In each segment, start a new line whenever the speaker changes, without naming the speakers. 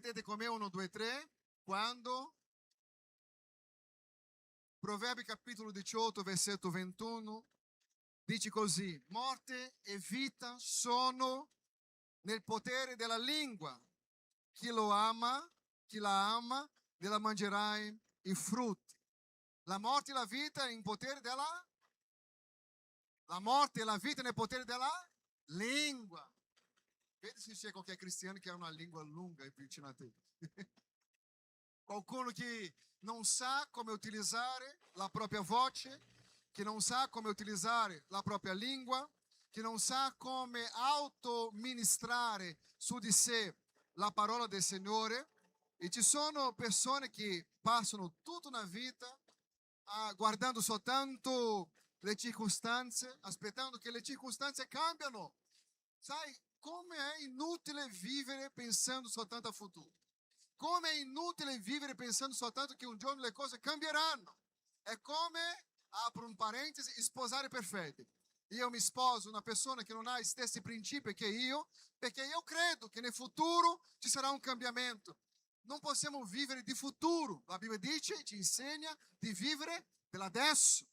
Vedete come 1, 2, 3, quando Proverbi capitolo 18, versetto 21, dice così: morte e vita sono nel potere della lingua. Chi lo ama, chi la ama, della mangerai i frutti. La morte e la vita in potere della... La morte e la vita nel potere della lingua. Vedi se c'è qualche cristiano che ha una lingua lunga e vicino a te. Qualcuno che non sa come utilizzare la propria voce, che non sa come utilizzare la propria lingua, che non sa come autoministrare su di sé la parola del Signore. E ci sono persone che passano tutta una vita guardando soltanto le circostanze, aspettando che le circostanze cambiano. Sai, come è inutile vivere pensando soltanto al futuro. Come è inutile vivere pensando soltanto che un giorno le cose cambieranno. È come, apro un parentesi, sposare perfetti. Io mi sposo una persona che non ha gli stessi principi che io, perché io credo che nel futuro ci sarà un cambiamento. Non possiamo vivere di futuro. La Bibbia dice, ci insegna di vivere dell'adesso.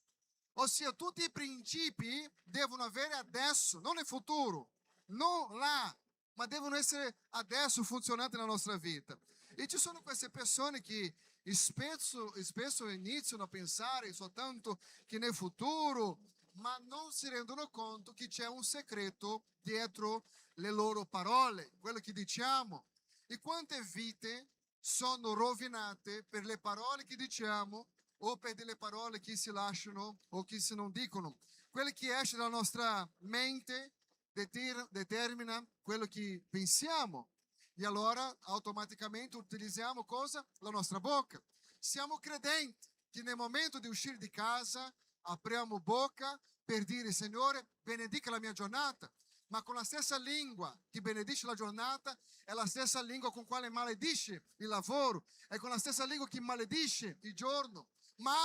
Ossia, tutti i principi devono avere adesso, non nel futuro, non là, ma devono essere adesso funzionanti nella nostra vita. E ci sono queste persone che spesso iniziano a pensare soltanto che nel futuro, ma non si rendono conto che c'è un segreto dietro le loro parole, quello che diciamo. E quante vite sono rovinate per le parole che diciamo o per delle parole che si lasciano o che si non dicono. Quello che esce dalla nostra mente determina quello che pensiamo. E allora automaticamente utilizziamo cosa? La nostra bocca. Siamo credenti che nel momento di uscire di casa apriamo bocca per dire: Signore, benedica la mia giornata. Ma con la stessa lingua che benedice la giornata è la stessa lingua con quale maledice il lavoro, è con la stessa lingua che maledice il giorno. Ma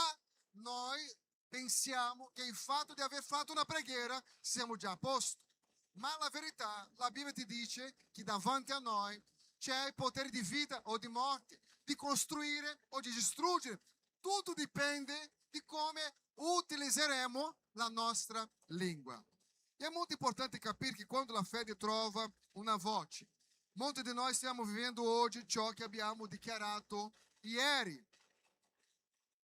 noi pensiamo che il fatto di aver fatto una preghiera siamo già a posto. Ma la verità, la Bibbia ti dice che davanti a noi c'è il potere di vita o di morte, di costruire o di distruggere. Tutto dipende di come utilizzeremo la nostra lingua. E è molto importante capire che quando la fede trova una voce, molti di noi stiamo vivendo oggi ciò che abbiamo dichiarato ieri.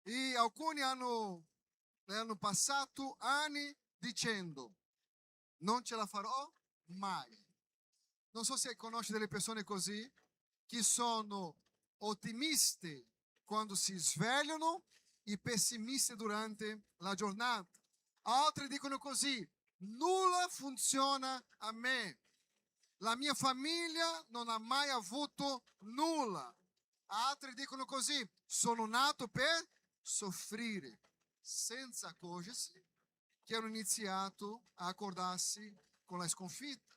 E alcuni hanno passato anni dicendo: non ce la farò mai. Non so se conosci delle persone così, che sono ottimiste quando si svegliano e pessimiste durante la giornata. Altri dicono così: nulla funziona a me. La mia famiglia non ha mai avuto nulla. Altri dicono così: sono nato per soffrire, senza accorgersi che hanno iniziato a accordarsi con la sconfitta.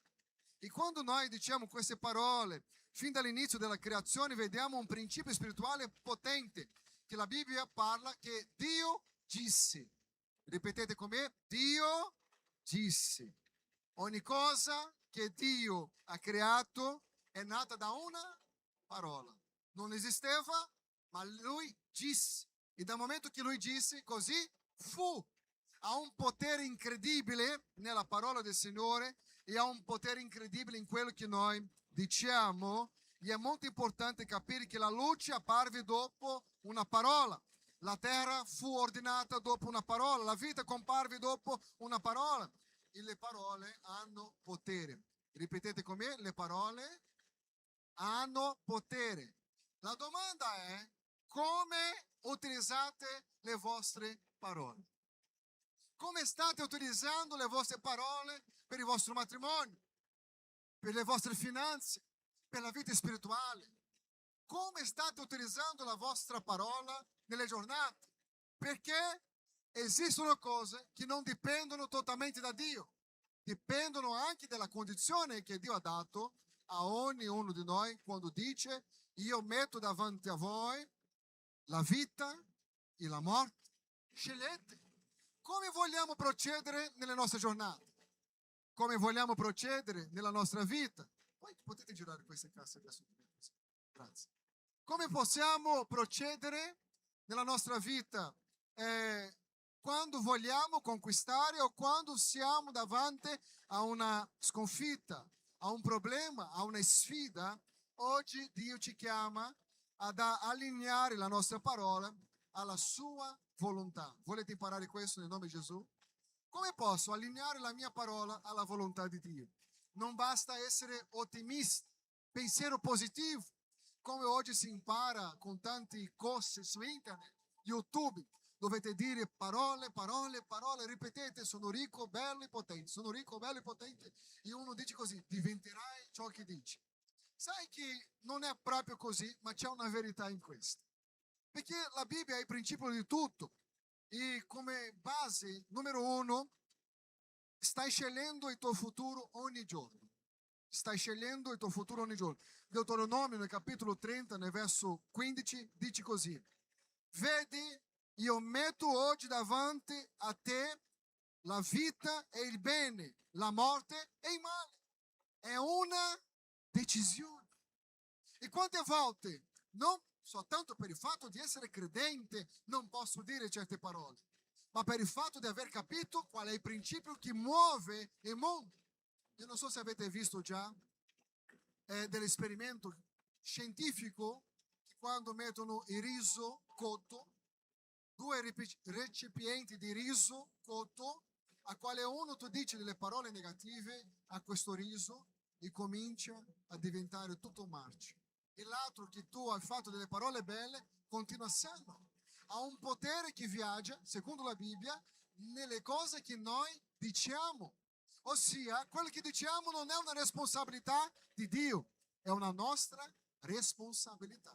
E quando noi diciamo queste parole, fin dall'inizio della creazione, vediamo un principio spirituale potente, che la Bibbia parla che Dio disse. Ripetete con me: Dio disse. Ogni cosa che Dio ha creato è nata da una parola. Non esisteva, ma Lui disse. E dal momento che Lui disse, così fu. Ha un potere incredibile nella parola del Signore e ha un potere incredibile in quello che noi diciamo. E è molto importante capire che la luce apparve dopo una parola. La terra fu ordinata dopo una parola. La vita comparve dopo una parola. E le parole hanno potere. Ripetete con me: le parole hanno potere. La domanda è: come utilizzate le vostre parole? Come state utilizzando le vostre parole per il vostro matrimonio, per le vostre finanze, per la vita spirituale? Come state utilizzando la vostra parola nelle giornate? Perché esistono cose che non dipendono totalmente da Dio, dipendono anche dalla condizione che Dio ha dato a ognuno di noi quando dice: io metto davanti a voi la vita e la morte, scegliete. Come vogliamo procedere nelle nostre giornate? Come vogliamo procedere nella nostra vita? Poi potete girare queste casse adesso. Grazie. Come possiamo procedere nella nostra vita quando vogliamo conquistare o quando siamo davanti a una sconfitta, a un problema, a una sfida? Oggi Dio ci chiama ad allineare la nostra parola alla sua volontà. Volete imparare questo nel nome di Gesù? Come posso allineare la mia parola alla volontà di Dio? Non basta essere ottimisti, pensiero positivo, come oggi si impara con tanti corsi su internet, YouTube. Dovete dire parole, parole, parole, ripetete, sono ricco, bello e potente, sono ricco, bello e potente. E uno dice così, diventerai ciò che dici. Sai che non è proprio così, ma c'è una verità in questo. Perché la Bibbia è il principio di tutto. E come base, numero uno, stai scegliendo il tuo futuro ogni giorno. Stai scegliendo il tuo futuro ogni giorno. Deuteronomio nel capitolo 30, nel verso 15, dice così. Vedi, io metto oggi davanti a te la vita e il bene, la morte e il male. È una decisione. E quante volte, non soltanto per il fatto di essere credente, non posso dire certe parole, ma per il fatto di aver capito qual è il principio che muove il mondo. Io non so se avete visto già dell'esperimento scientifico che quando mettono il riso cotto, due recipienti di riso cotto, a quale uno tu dici delle parole negative a questo riso e comincia a diventare tutto marcio. E l'altro che tu hai fatto delle parole belle continua sempre. Ha un potere che viaggia, secondo la Bibbia, nelle cose che noi diciamo. Ossia, quello che diciamo non è una responsabilità di Dio, è una nostra responsabilità.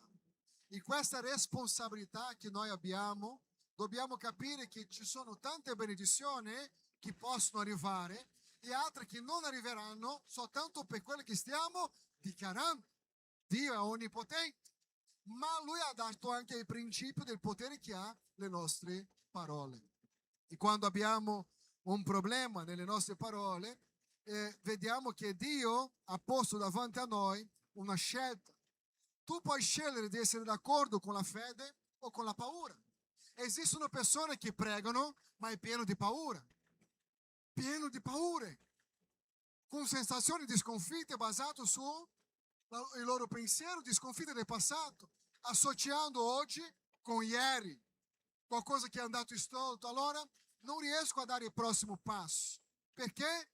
E questa responsabilità che noi abbiamo, dobbiamo capire che ci sono tante benedizioni che possono arrivare e altre che non arriveranno soltanto per quelle che stiamo dichiarando. Dio è onnipotente, ma Lui ha dato anche il principio del potere che ha le nostre parole. E quando abbiamo un problema nelle nostre parole, vediamo che Dio ha posto davanti a noi una scelta. Tu puoi scegliere di essere d'accordo con la fede o con la paura. Esistono persone che pregano, ma è pieno di paura, con sensazioni di sconfitte basate su il loro pensiero di sconfitta del passato, associando oggi con ieri, qualcosa che è andato storto. Allora non riesco a dare il prossimo passo. Perché?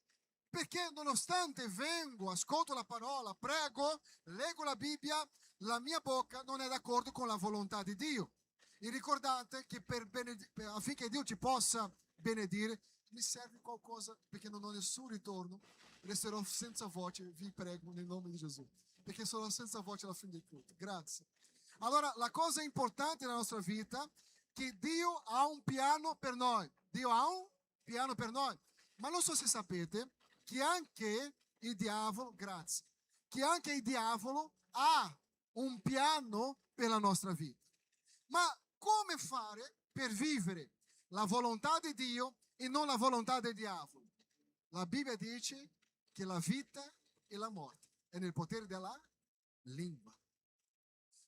Perché nonostante vengo, ascolto la parola, prego, leggo la Bibbia, la mia bocca non è d'accordo con la volontà di Dio. E ricordate che affinché Dio ci possa benedire, mi serve qualcosa, perché non ho nessun ritorno, resterò senza voce, vi prego nel nome di Gesù, perché sono senza voce alla fine del culto. Grazie. Allora, la cosa importante nella nostra vita è che Dio ha un piano per noi. Dio ha un piano per noi. Ma non so se sapete che anche il diavolo, grazie, che anche il diavolo ha un piano per la nostra vita. Ma come fare per vivere la volontà di Dio e non la volontà del diavolo? La Bibbia dice che la vita e la morte è nel potere della lingua.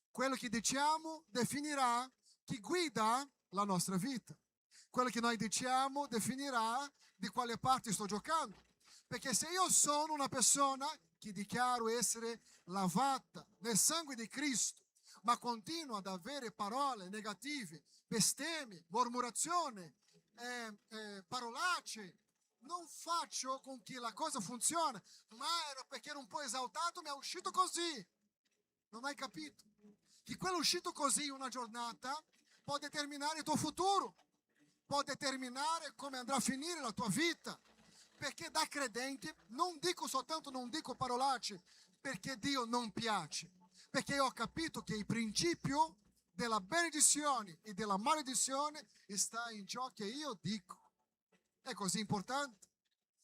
Quello che diciamo definirà chi guida la nostra vita. Quello che noi diciamo definirà di quale parte sto giocando. Perché se io sono una persona che dichiaro essere lavata nel sangue di Cristo, ma continuo ad avere parole negative, bestemmie, mormurazione, parolacce, non faccio con che la cosa funziona, ma era perché ero un po' esaltato, mi è uscito così. Non hai capito? Che quello uscito così una giornata può determinare il tuo futuro, può determinare come andrà a finire la tua vita. Perché da credente non dico soltanto, non dico parolacce, perché Dio non piace. Perché io ho capito che il principio della benedizione e della maledizione sta in ciò che io dico. È così importante.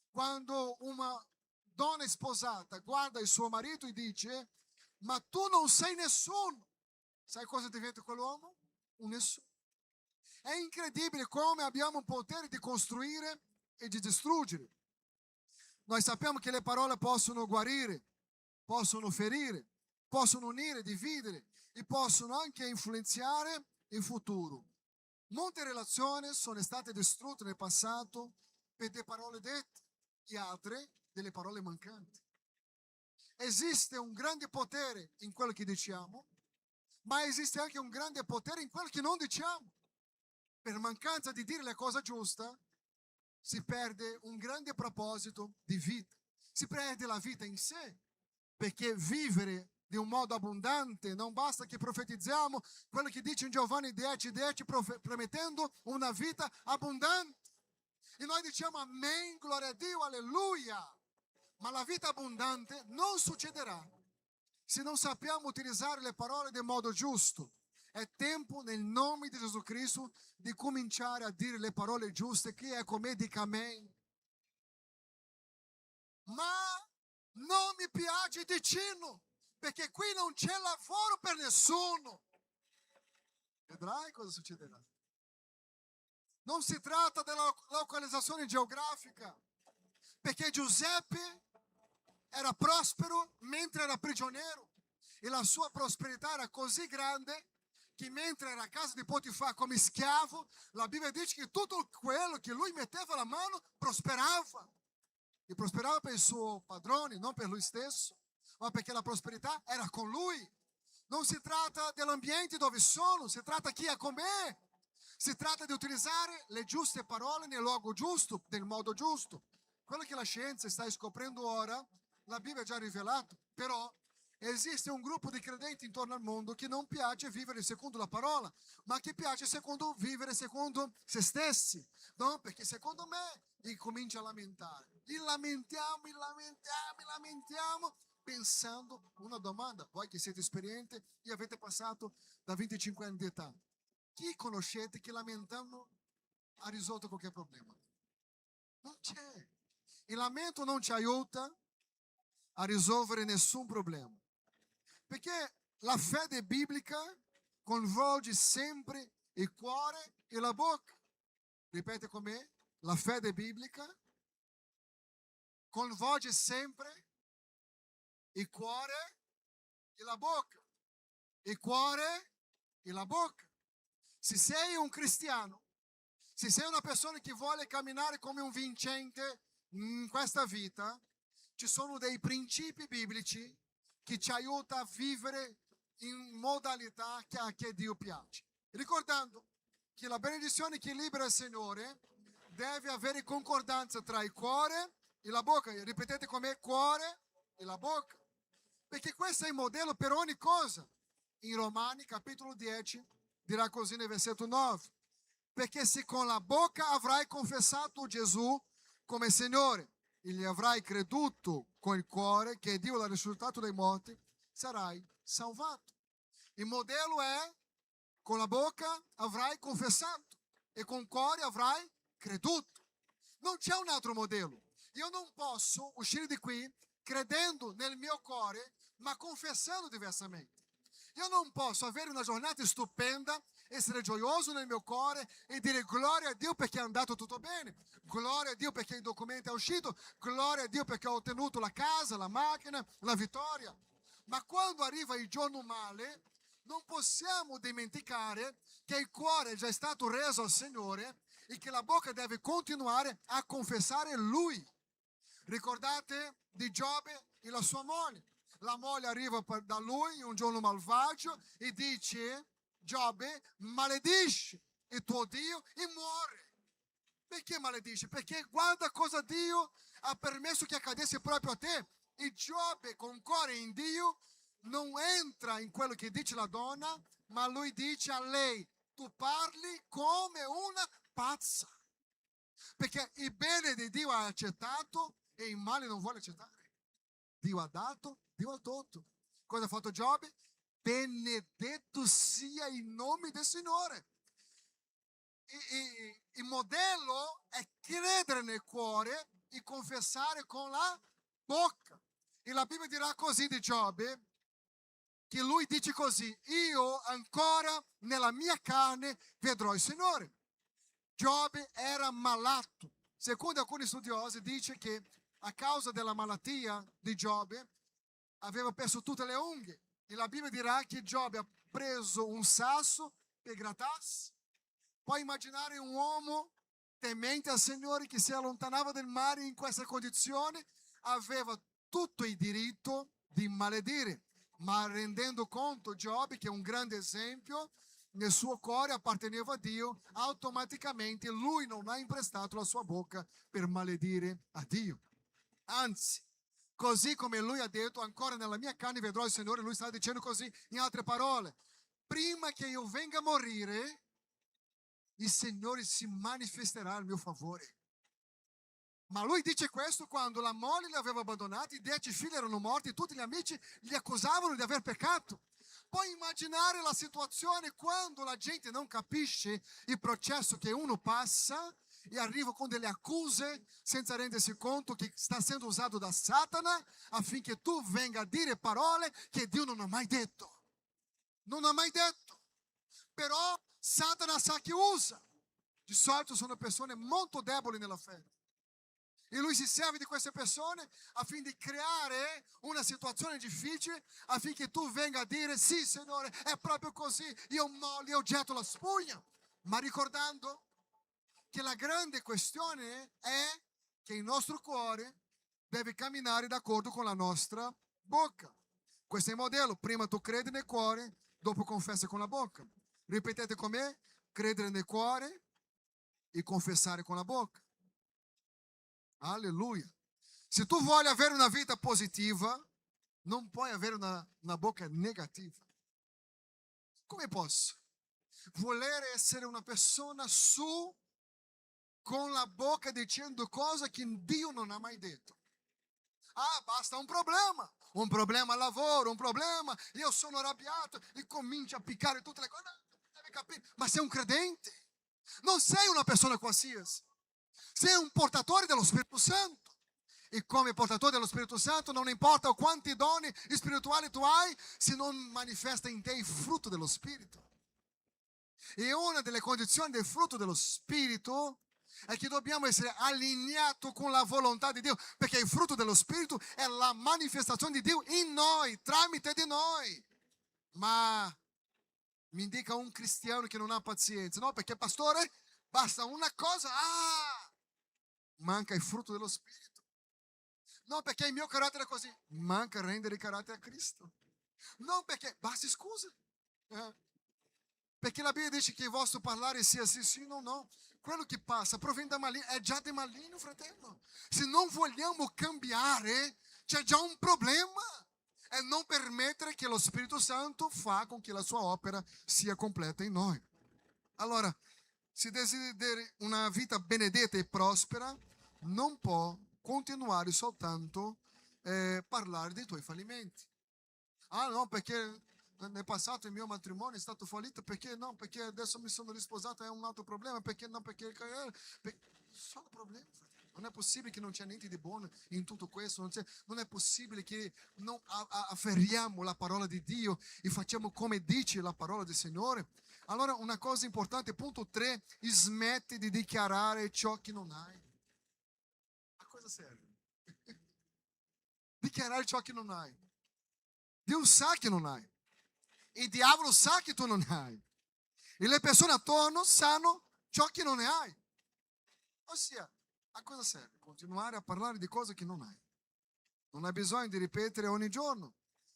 Quando una donna sposata guarda il suo marito e dice: ma tu non sei nessuno. Sai cosa diventa quell'uomo? Un nessuno. È incredibile come abbiamo il potere di costruire e di distruggere. Noi sappiamo che le parole possono guarire, possono ferire, possono unire, dividere e possono anche influenzare il futuro. Molte relazioni sono state distrutte nel passato per delle parole dette e altre delle parole mancanti. Esiste un grande potere in quello che diciamo, ma esiste anche un grande potere in quello che non diciamo. Per mancanza di dire la cosa giusta si perde un grande proposito di vita, si perde la vita in sé, perché vivere di un modo abbondante non basta che profetizziamo quello che dice in Giovanni 10:10, promettendo una vita abbondante. E noi diciamo amen, gloria a Dio, alleluia. Ma la vita abbondante non succederà se non sappiamo utilizzare le parole nel modo giusto. È tempo, nel nome di Gesù Cristo, di cominciare a dire le parole giuste. Chi è con me dica amen. Ma non mi piace Ticino, perché qui non c'è lavoro per nessuno. Vedrai cosa succederà. Non si tratta della localizzazione geografica, perché Giuseppe era prospero mentre era prigioniero e la sua prosperità era così grande che mentre era a casa di Potifar come schiavo, la Bibbia dice che tutto quello che lui metteva la mano prosperava. E prosperava per il suo padrone, non per lui stesso, ma perché la prosperità era con lui. Non si tratta dell'ambiente dove sono, si tratta chi è con me. Si tratta di utilizzare le giuste parole nel luogo giusto, nel modo giusto. Quello che la scienza sta scoprendo ora, la Bibbia ha già rivelato, però esiste un gruppo di credenti intorno al mondo che non piace vivere secondo la parola, ma che piace vivere secondo se stessi, no? Perché secondo me incomincia a lamentare. E lamentiamo, pensando una domanda. Voi che siete esperienti e avete passato da 25 anni di età, chi conoscete che lamentando ha risolto qualche problema? Non c'è. Il lamento non ci aiuta a risolvere nessun problema. Perché la fede biblica coinvolge sempre il cuore e la bocca. Ripete con me, la fede biblica coinvolge sempre il cuore e la bocca. Il cuore e la bocca. Se sei un cristiano, se sei una persona che vuole camminare come un vincente in questa vita, ci sono dei principi biblici che ci aiutano a vivere in modalità che a Dio piace. Ricordando che la benedizione che libera il Signore deve avere concordanza tra il cuore e la bocca. Ripetete con me, cuore e la bocca. Perché questo è il modello per ogni cosa. In Romani, capitolo 10, dirà così nel versetto 9. Perché se con la bocca avrai confessato Gesù come Signore e gli avrai creduto con il cuore che Dio l'ha risuscitato dai morti, sarai salvato. Il modello è: con la bocca avrai confessato e con il cuore avrai creduto. Non c'è un altro modello. Io non posso uscire di qui credendo nel mio cuore, ma confessando diversamente. Io non posso avere una giornata stupenda, essere gioioso nel mio cuore e dire gloria a Dio perché è andato tutto bene, gloria a Dio perché il documento è uscito, gloria a Dio perché ho ottenuto la casa, la macchina, la vittoria. Ma quando arriva il giorno male, non possiamo dimenticare che il cuore è già stato reso al Signore e che la bocca deve continuare a confessare Lui. Ricordate di Giobbe e la sua moglie. La moglie arriva da lui un giorno malvagio e dice: Giobbe, maledici il tuo Dio e muore. Perché maledici? Perché guarda cosa Dio ha permesso che accadesse proprio a te. E Giobbe, con cuore in Dio, non entra in quello che dice la donna, ma lui dice a lei: tu parli come una pazza. Perché il bene di Dio ha accettato e il male non vuole accettare. Dio ha dato, Dio ha tolto. Cosa ha fatto Giobbe? Benedetto sia il nome del Signore. Il modello è credere nel cuore e confessare con la bocca. E la Bibbia dirà così di Giobbe, che lui dice così: io ancora nella mia carne vedrò il Signore. Giobbe era malato. Secondo alcuni studiosi dice che a causa della malattia di Giobbe aveva perso tutte le unghie E la Bibbia dirà che Giobbe ha preso un sasso per grattarsi. Puoi immaginare un uomo temente al Signore che si allontanava dal mare in questa condizione? Aveva tutto il diritto di maledire, ma rendendo conto Giobbe, che è un grande esempio, nel suo cuore apparteneva a Dio, automaticamente lui non ha imprestato la sua bocca per maledire a Dio. Anzi, così come lui ha detto, ancora nella mia carne vedrò il Signore, lui sta dicendo così in altre parole: prima che io venga a morire, il Signore si manifesterà a mio favore. Ma lui dice questo quando la moglie li aveva abbandonati, i 10 figli erano morti, tutti gli amici li accusavano di aver peccato. Puoi immaginare la situazione quando la gente non capisce il processo che uno passa e arriva con delle accuse senza rendersi conto che sta essendo usato da Satana affinché tu venga a dire parole che Dio non ha mai detto. Non ha mai detto. Però Satana sa chi usa. Di solito sono persone molto deboli nella fede. E lui si serve di queste persone affinché di creare una situazione difficile affinché tu venga a dire: sì, Signore, è proprio così, io getto la spugna. Ma ricordando che la grande questione è che il nostro cuore deve camminare d'accordo con la nostra bocca. Questo è il modello: prima tu credi nel cuore, dopo confessa con la bocca. Ripetete con me: credere nel cuore e confessare con la bocca. Alleluia. Se tu vuoi avere una vita positiva, non puoi avere una bocca negativa. Come posso voler essere una persona su con la bocca dicendo cose che Dio non ha mai detto? Ah, basta un problema al lavoro, un problema, io sono arrabbiato e comincio a piccare tutte le cose. Devi capire, ma sei un credente, non sei una persona qualsiasi, sei un portatore dello Spirito Santo. E come portatore dello Spirito Santo non importa quanti doni spirituali tu hai, se non manifesta in te il frutto dello Spirito. E una delle condizioni del frutto dello Spirito è che dobbiamo essere allineati con la volontà di Dio, perché il frutto dello Spirito è la manifestazione di Dio in noi, tramite di noi. Ma mi dica un cristiano che non ha pazienza, no? Perché pastore, basta una cosa, manca il frutto dello Spirito. No, perché il mio carattere è così, manca rendere il carattere a Cristo. Non perché, basti scusa. Perché la Bibbia dice che il vostro parlare sia sì, sì, no, no. Quello che passa proviene da maligno, è già di maligno, fratello. Se non vogliamo cambiare, c'è già un problema. E non permettere che lo Spirito Santo fa con che la sua opera sia completa in noi. Allora, se desideri una vita benedetta e prospera, non può continuare soltanto parlare dei tuoi fallimenti. Ah no, perché nel passato il mio matrimonio è stato fallito, perché no, perché adesso mi sono risposato, è un altro problema, perché no, perché sono problemi, fratello. Non è possibile che non c'è niente di buono in tutto questo, non è possibile che non afferriamo la parola di Dio e facciamo come dice la parola del Signore. Allora una cosa importante, punto 3, smetti di dichiarare ciò che non hai. A cosa serve? Dichiarare ciò che non hai. Dio sa che non hai. Il diavolo sa che tu non hai. E le persone attorno sanno ciò che non ne hai. Ossia, a cosa serve? Continuare a parlare di cose che non hai. Non hai bisogno di ripetere ogni giorno.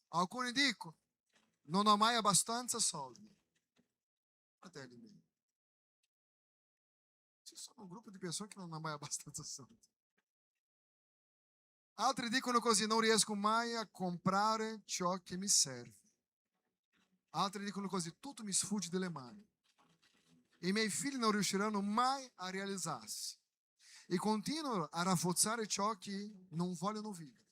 Alcuni dicono: non ho mai abbastanza soldi. Fratelli miei, ci sono un gruppo di persone che non hanno mai abbastanza soldi. Altri dicono così: non riesco mai a comprare ciò che mi serve. Altri dicono così: tutto mi sfugge dalle mani. I miei figli non riusciranno mai a realizzarsi. E continuano a rafforzare ciò che non vogliono vivere.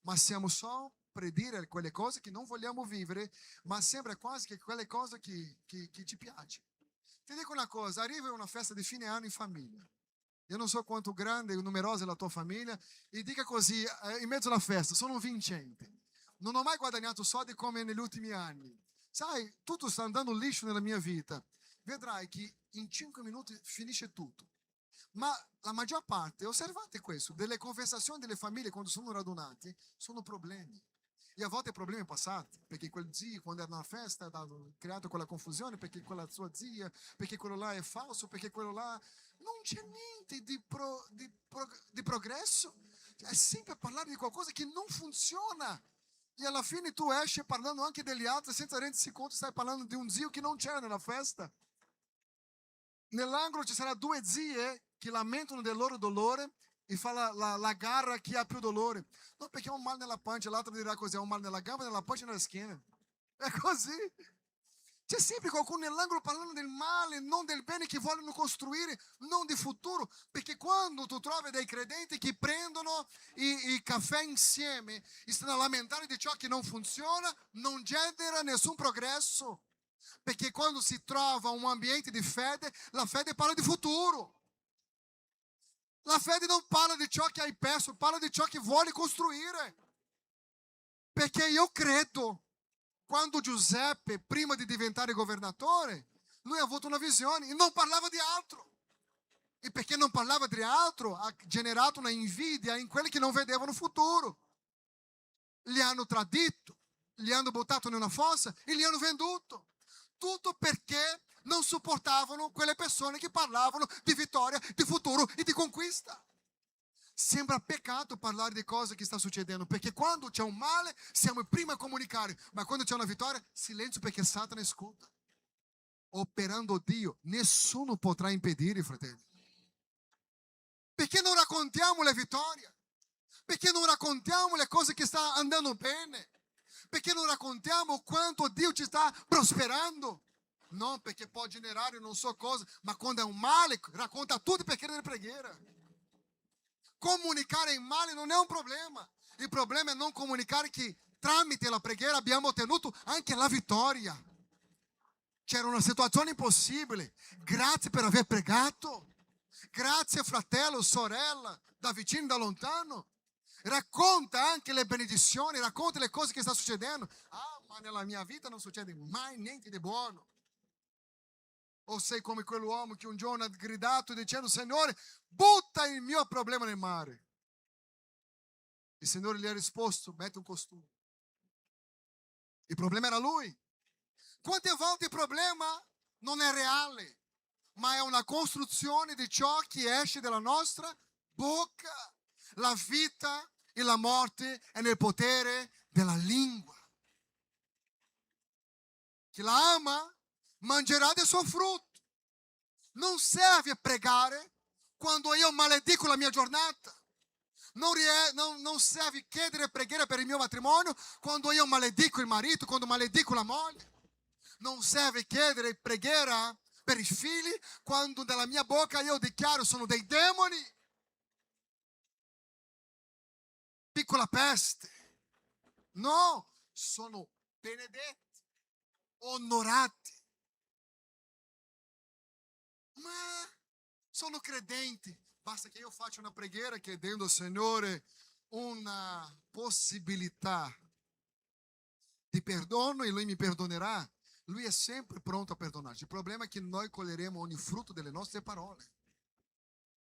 Ma siamo solo per dire quelle cose che non vogliamo vivere, ma sembra quasi che quelle cose che ci piacciono. Ti dico una cosa: arriva una festa di fine anno in famiglia. Io non so quanto grande e numerosa è la tua famiglia, e dica così in mezzo alla festa: sono vincente. Non ho mai guadagnato soldi come negli ultimi anni. Sai, tutto sta andando liscio nella mia vita. Vedrai che in 5 minuti finisce tutto. Ma la maggior parte, osservate questo, delle conversazioni delle famiglie quando sono radunati, sono problemi. E a volte il problema è passato, perché quel zio, quando era na festa, ha creato quella confusione, perché quella sua zia, perché quello là è falso, perché quello là... Non c'è niente di progresso. È sempre parlare di qualcosa che non funziona. E alla fine tu esci parlando anche degli altri, senza rendersi conto, stai parlando di un zio che non c'era nella festa. Nell'angolo ci saranno due zie che lamentano del loro dolore e fa la gara chi ha più dolore. No, perché ha un mal nella pancia, l'altro dirà così, ha un mal nella gamba, nella pancia e nella schiena. È così. C'è sempre qualcuno nell'angolo parlando del male, non del bene che vogliono costruire, non di futuro. Perché quando tu trovi dei credenti che prendono i caffè insieme e stanno a lamentare di ciò che non funziona, non genera nessun progresso. Perché quando si trova un ambiente di fede, la fede parla di futuro. La fede non parla di ciò che hai perso, parla di ciò che vuole costruire. Perché io credo, quando Giuseppe, prima di diventare governatore, lui ha avuto una visione e non parlava di altro. E perché non parlava di altro, ha generato una invidia in quelli che non vedevano futuro. Li hanno tradito, li hanno buttato in una fossa e li hanno venduto. Tutto perché non sopportavano quelle persone che parlavano di vittoria, di futuro e di conquista. Sembra peccato parlare di cose che sta succedendo, perché quando c'è un male siamo i primi a comunicare, ma quando c'è una vittoria, silenzio perché Satana ascolta. Operando Dio, nessuno potrà impedire, fratelli. Perché non raccontiamo le vittorie? Perché non raccontiamo le cose che stanno andando bene? Perché non raccontiamo quanto Dio ci sta prosperando? Non perché può generare non so cosa, ma quando è un male, racconta tutto perché è preghiera. Comunicare in male non è un problema. Il problema è non comunicare che tramite la preghiera abbiamo ottenuto anche la vittoria. C'era una situazione impossibile. Grazie per aver pregato. Grazie fratello, sorella, da vicino, da lontano. Racconta anche le benedizioni, racconta le cose che stanno succedendo. Ah, ma nella mia vita non succede mai niente di buono. O sei come quell'uomo che un giorno ha gridato dicendo: Signore, butta il mio problema nel mare. Il Signore gli ha risposto: metti un costume. Il problema era lui. Quante volte il problema non è reale, ma è una costruzione di ciò che esce dalla nostra bocca. La vita e la morte è nel potere della lingua. Chi la ama mangerà del suo frutto. Non serve a pregare quando io maledico la mia giornata. Non serve chiedere preghiera per il mio matrimonio quando io maledico il marito, quando maledico la moglie. Non serve chiedere preghiera per i figli quando dalla mia bocca io dichiaro sono dei demoni. Piccola peste. No, sono benedetti, onorati. Ma sono credenti. Basta che io faccia una preghiera chiedendo al Signore una possibilità di perdono e Lui mi perdonerà. Lui è sempre pronto a perdonarci. Il problema è che noi coglieremo ogni frutto delle nostre parole.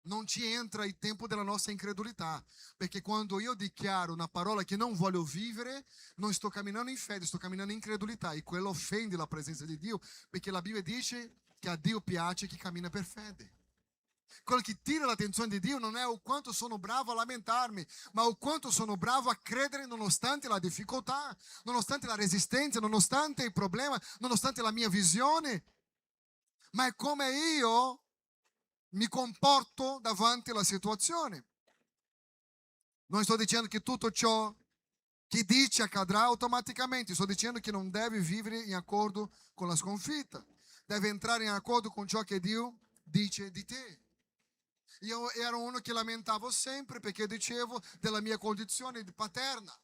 Non ci entra il tempo della nostra incredulità, perché quando io dichiaro una parola che non voglio vivere, non sto camminando in fede, sto camminando in incredulità e quello offende la presenza di Dio, perché la Bibbia dice che a Dio piace chi cammina per fede. Quello che tira l'attenzione di Dio non è o quanto sono bravo a lamentarmi, ma o quanto sono bravo a credere nonostante la difficoltà, nonostante la resistenza, nonostante il problema, nonostante la mia visione. Ma è come io mi comporto davanti alla situazione. Non sto dicendo che tutto ciò che dici accadrà automaticamente, sto dicendo che non devi vivere in accordo con la sconfitta, devi entrare in accordo con ciò che Dio dice di te. Io ero uno che lamentavo sempre perché dicevo della mia condizione paterna,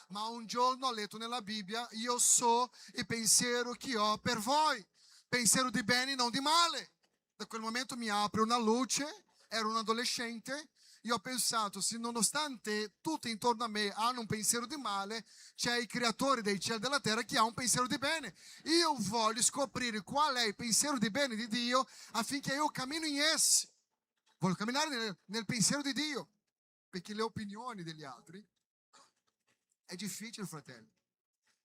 ma un giorno ho letto nella Bibbia: io so il pensiero che ho per voi, pensiero di bene, non di male. Da quel momento mi apre una luce, ero un adolescente, io ho pensato, se nonostante tutti intorno a me hanno un pensiero di male, c'è il creatore dei cieli e della terra che ha un pensiero di bene. Io voglio scoprire qual è il pensiero di bene di Dio affinché io cammino in essi. Voglio camminare nel pensiero di Dio, perché le opinioni degli altri È difficile, fratelli,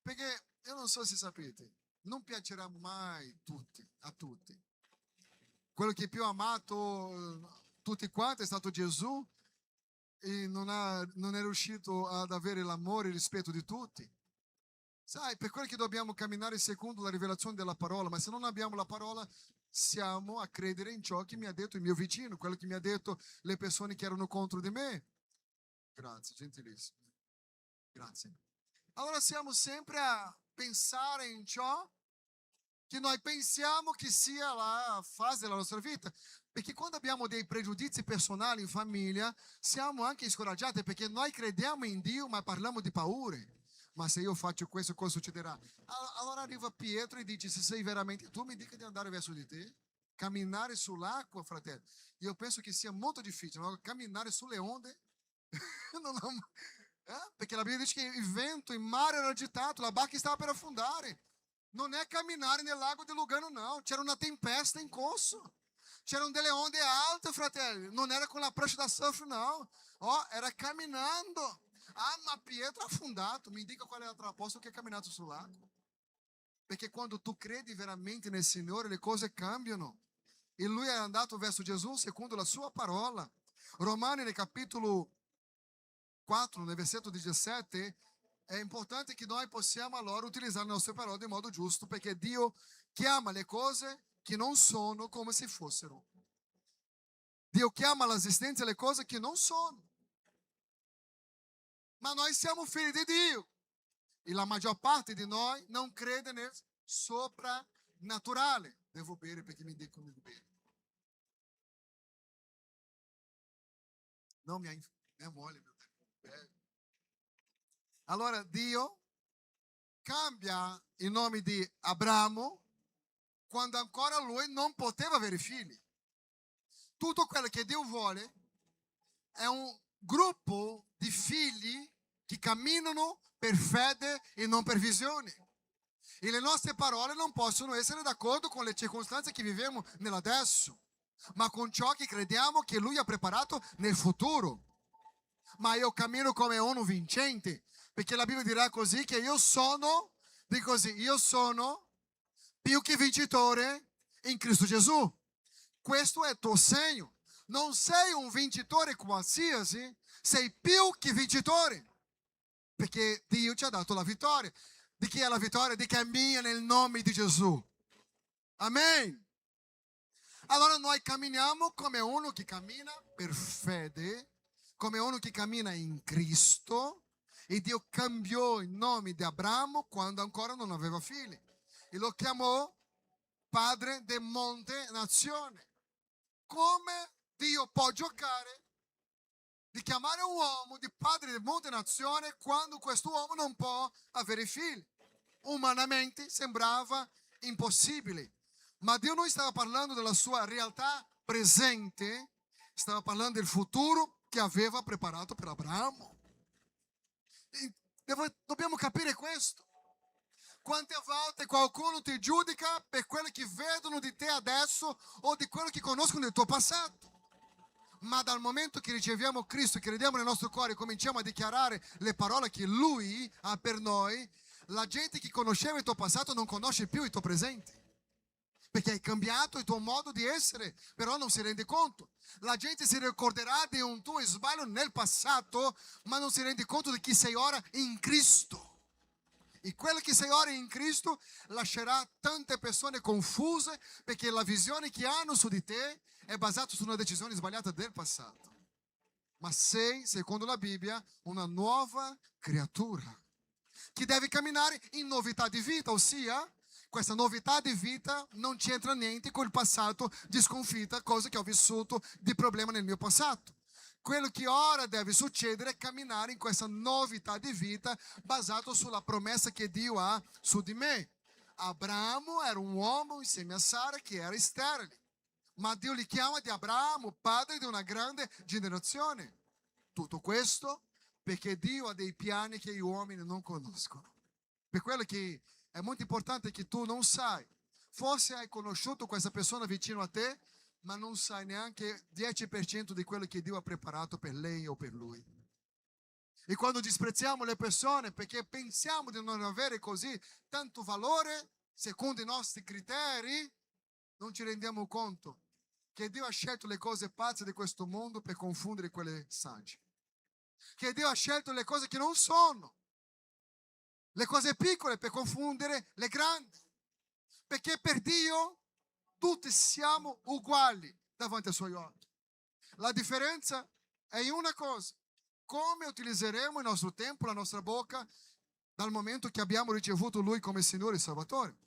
perché io non so se sapete, non piacerà mai a tutti. Quello che più ha amato tutti quanti è stato Gesù e non è riuscito ad avere l'amore e il rispetto di tutti. Sai, per quello che dobbiamo camminare secondo la rivelazione della parola, ma se non abbiamo la parola siamo a credere in ciò che mi ha detto il mio vicino, quello che mi ha detto le persone che erano contro di me. Grazie, gentilissimo. Grazie. Allora siamo sempre a pensare in ciò che noi pensiamo che sia la fase della nostra vita. Perché quando abbiamo dei pregiudizi personali in famiglia, siamo anche scoraggiati perché noi crediamo in Dio, ma parliamo di paure. Ma se io faccio questo, cosa succederà? Allora arriva Pietro e dice: se sei veramente tu, mi dica di andare verso di te. Camminare sull'acqua, fratello. Io penso che sia molto difficile, ma camminare sulle onde. non ho... Perché la Bibbia dice che il vento, il mare era agitato, la barca stava per affondare. Non è camminare nel lago di Lugano, no. C'era una tempesta in corso. C'erano delle onde alte, fratelli. Non era con la prancha da surf, no. Oh, era camminando. Ah, ma Pietro ha affondato. Mi dica qual è l'altro apostolo che ha camminato sull'acqua. Perché quando tu credi veramente nel Signore, le cose cambiano. E lui è andato verso Gesù secondo la sua parola. Romani, nel capitolo 4, nel versetto 17, è importante che noi possiamo allora utilizzare le nostre parole in modo giusto, perché Dio chiama le cose che non sono come se fossero. Dio chiama all'esistenza le cose che non sono. Ma noi siamo figli di Dio. E la maggior parte di noi non crede nel soprannaturale. Devo bere perché mi dicono di bere. Non mi ha mole, meu Deus. Allora Dio cambia il nome di Abramo quando ancora lui non poteva avere figli. Tutto quello che Dio vuole è un gruppo di figli che camminano per fede e non per visione. E le nostre parole non possono essere d'accordo con le circostanze che viviamo nell'adesso, ma con ciò che crediamo che Lui ha preparato nel futuro. Ma io cammino come uno vincente, perché la Bibbia dirà così che io sono più che vincitore in Cristo Gesù. Questo è il tuo segno. Non sei un vincitore qualsiasi, sei più che vincitore, perché Dio ci ha dato la vittoria. Di chi è la vittoria? Di chi cammina nel nome di Gesù. Amen. Allora noi camminiamo come uno che cammina per fede, come uno che cammina in Cristo, e Dio cambiò il nome di Abramo quando ancora non aveva figli e lo chiamò padre del monte nazione. Come Dio può giocare di chiamare un uomo di padre del monte nazione quando questo uomo non può avere figli? Umanamente sembrava impossibile, ma Dio non stava parlando della sua realtà presente, stava parlando del futuro che aveva preparato per Abramo. Dobbiamo capire questo. Quante volte qualcuno ti giudica per quello che vedono di te adesso o di quello che conoscono del tuo passato. Ma dal momento che riceviamo Cristo, che crediamo nel nostro cuore e cominciamo a dichiarare le parole che Lui ha per noi, la gente che conosceva il tuo passato non conosce più il tuo presente. Perché hai cambiato il tuo modo di essere, però non si rende conto. La gente si ricorderà di un tuo sbaglio nel passato, ma non si rende conto di chi sei ora in Cristo. E quello che sei ora in Cristo lascerà tante persone confuse perché la visione che hanno su di te è basata su una decisione sbagliata del passato. Ma sei, secondo la Bibbia, una nuova creatura che deve camminare in novità di vita, ossia questa novità di vita non c'entra niente con il passato di sconfitta, cose che ho vissuto di problema nel mio passato. Quello che ora deve succedere è camminare in questa novità di vita basato sulla promessa che Dio ha su di me. Abramo era un uomo insieme a Sara che era sterile, ma Dio li chiama di Abramo, padre di una grande generazione. Tutto questo perché Dio ha dei piani che gli uomini non conoscono. Per quello che è molto importante che tu non sai. Forse hai conosciuto questa persona vicino a te, ma non sai neanche 10% di quello che Dio ha preparato per lei o per lui. E quando disprezziamo le persone perché pensiamo di non avere così tanto valore, secondo i nostri criteri, non ci rendiamo conto che Dio ha scelto le cose pazze di questo mondo per confondere quelle sagge. Che Dio ha scelto le cose che non sono, le cose piccole per confondere le grandi. Perché per Dio tutti siamo uguali davanti ai suoi occhi. La differenza è in una cosa: come utilizzeremo il nostro tempo, la nostra bocca, dal momento che abbiamo ricevuto Lui come Signore e Salvatore.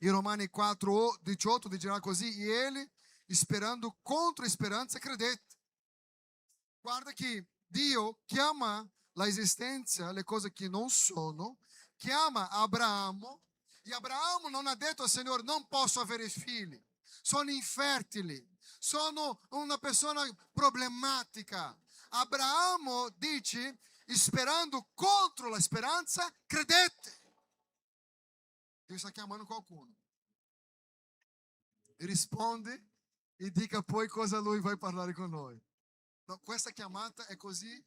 In Romani 4:18 dirà così: e Ele, sperando contro speranza, credette. Guarda che Dio chiama l'esistenza le cose che non sono, chiama Abramo, e Abramo non ha detto al Signore: non posso avere figli, sono infertili, sono una persona problematica. Abramo dice, sperando contro la speranza, credette. Dio sta chiamando qualcuno. E risponde e dica poi cosa Lui vai parlare con noi. No, questa chiamata è così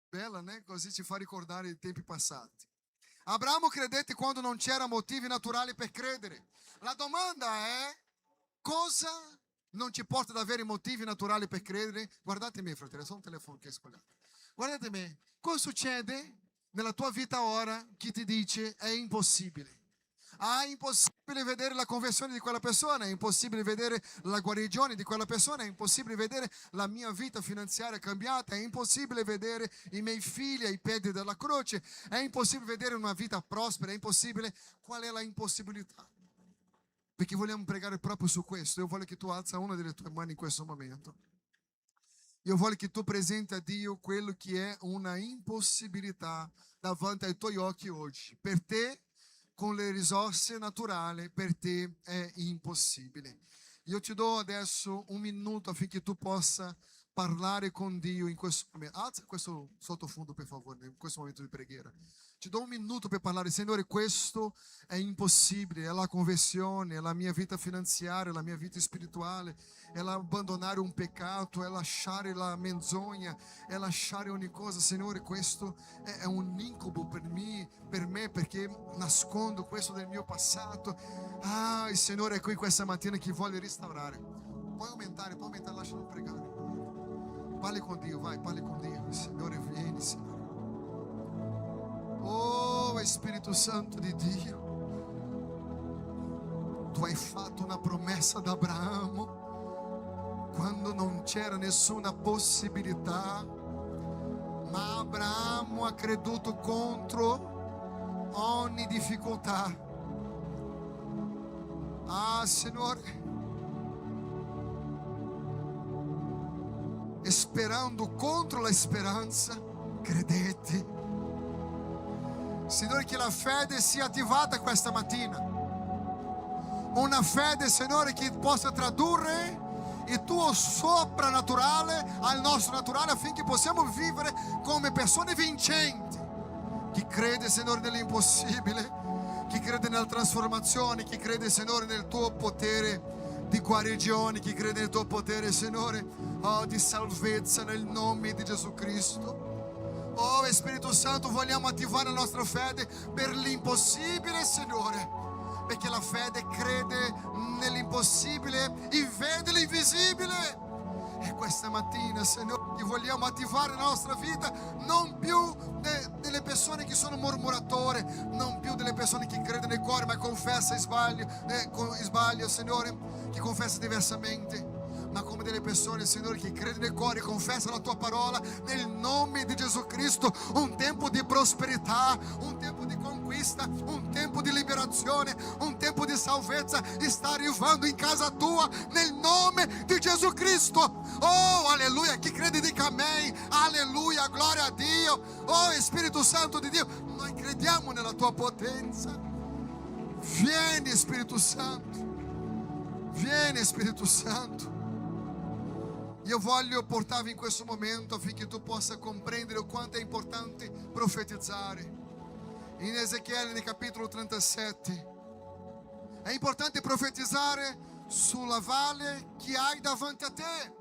bella, né? Così ci fa ricordare i tempi passati. Abramo credette quando non c'era motivi naturali per credere. La domanda è: cosa non ci porta ad avere motivi naturali per credere? Guardate me, fratello, è solo un telefono che è sbagliato. Guardate me, cosa succede nella tua vita ora che ti dice è impossibile? È impossibile vedere la conversione di quella persona, è impossibile vedere la guarigione di quella persona, è impossibile vedere la mia vita finanziaria cambiata, è impossibile vedere i miei figli ai piedi della croce, è impossibile vedere una vita prospera, è impossibile. Qual è la impossibilità? Perché vogliamo pregare proprio su questo. Io voglio che tu alza una delle tue mani in questo momento. Io voglio che tu presenti a Dio quello che è una impossibilità davanti ai tuoi occhi oggi. Per te, con le risorse naturali, per te è impossibile. Io ti do adesso un minuto affinché tu possa parlare con Dio in questo momento. Alza questo sottofondo, per favore, in questo momento di preghiera. Ti do un minuto per parlare. Signore, questo è impossibile, è la conversione, è la mia vita finanziaria, è la mia vita spirituale, è l'abbandonare un peccato, è lasciare la menzogna, è lasciare ogni cosa. Signore, questo è un incubo per me perché nascondo questo del mio passato. Il Signore è qui questa mattina che vuole restaurare. Puoi aumentare, lascialo pregare. Parli con Dio, vai, parli con Dio. Signore, vieni, Signore. Oh, Spirito Santo di Dio, tu hai fatto una promessa ad Abramo quando non c'era nessuna possibilità, ma Abramo ha creduto contro ogni difficoltà. Signore, e sperando contro la speranza, credete. Signore, che la fede sia attivata questa mattina. Una fede, Signore, che possa tradurre il tuo soprannaturale al nostro naturale, affinché possiamo vivere come persone vincenti. Chi crede, Signore, nell'impossibile, chi crede nella trasformazione, chi crede, Signore, nel tuo potere di guarigione, chi crede nel tuo potere, Signore, di salvezza nel nome di Gesù Cristo. Oh, Spirito Santo, vogliamo attivare la nostra fede per l'impossibile, Signore, perché la fede crede nell'impossibile e vede l'invisibile. E questa mattina, Signore, vogliamo attivare la nostra vita non più delle persone che sono mormoratori, non più delle persone che credono nel cuore ma confessa sbaglio, Signore, che confessa diversamente, ma come delle persone, Signore, che credono nel cuore e confessano la tua parola nel nome di Gesù Cristo. Un tempo di prosperità, un tempo di conquista, un tempo di liberazione, un tempo di salvezza sta arrivando in casa tua nel nome di Gesù Cristo. Oh, alleluia, chi crede dica amen, alleluia, gloria a Dio. Oh, Spirito Santo di Dio, noi crediamo nella tua potenza. Vieni, Spirito Santo, vieni, Spirito Santo. Io voglio portarvi in questo momento affinché tu possa comprendere quanto è importante profetizzare. In Ezechiele, nel capitolo 37, è importante profetizzare sulla valle che hai davanti a te.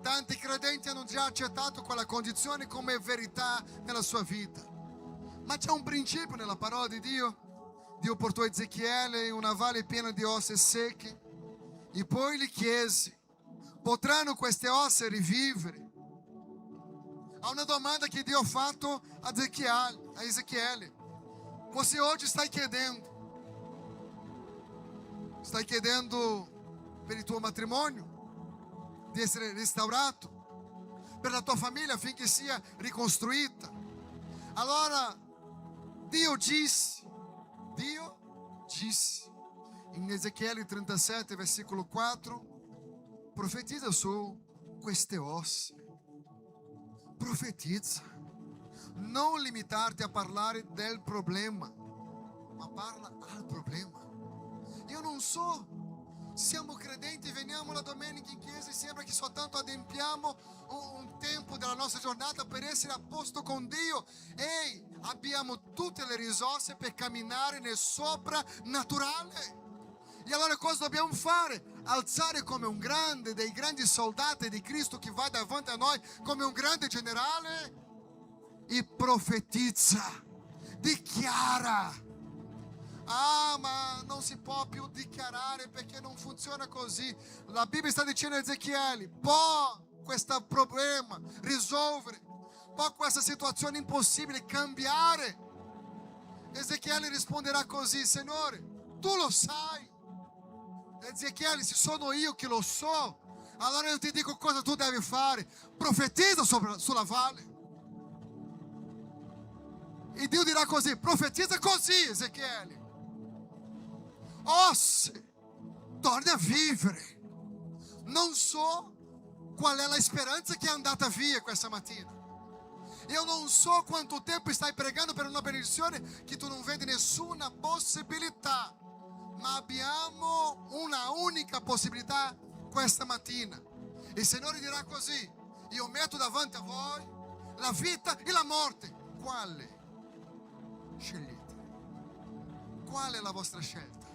Tanti credenti hanno già accettato quella condizione come verità nella sua vita. Ma c'è un principio nella parola di Dio. Dio portò Ezechiele in una valle piena di ossa secche e poi gli chiese: potranno queste ossa rivivere? Há una domanda che Dio ha fatto a Ezechiele. Você hoje está chiedendo? Stai chiedendo per il tuo matrimonio di essere restaurato, per la tua famiglia affinché sia ricostruita. Allora Dio disse in Ezechiele 37 versículo 4: profetizza su queste ossa. Profetizza. Non limitarti a parlare del problema, ma parla al problema. Io non so, siamo credenti, veniamo la domenica in chiesa e sembra che soltanto adempiamo un tempo della nostra giornata per essere a posto con Dio. Ehi, abbiamo tutte le risorse per camminare nel soprannaturale. E allora cosa dobbiamo fare? Alzare come un grande, dei grandi soldati di Cristo che va davanti a noi come un grande generale e profetizza, dichiara. Ah, ma non si può più dichiarare perché non funziona così. La Bibbia sta dicendo a Ezechiele: può questo problema risolvere, può questa situazione impossibile cambiare. Ezechiele risponderà così: Signore, tu lo sai. Ezechiele, se sono io che lo so, allora io ti dico cosa tu devi fare: profetizza sulla valle. E Dio dirà così: profetizza così, Ezechiele, ossa torna a vivere. Non so qual è la speranza che è andata via questa mattina. Io non so quanto tempo stai pregando per una benedizione che tu non vedi nessuna possibilità, ma abbiamo una unica possibilità questa mattina. Il Signore dirà così: io metto davanti a voi la vita e la morte. Quale scegliete? Qual è la vostra scelta?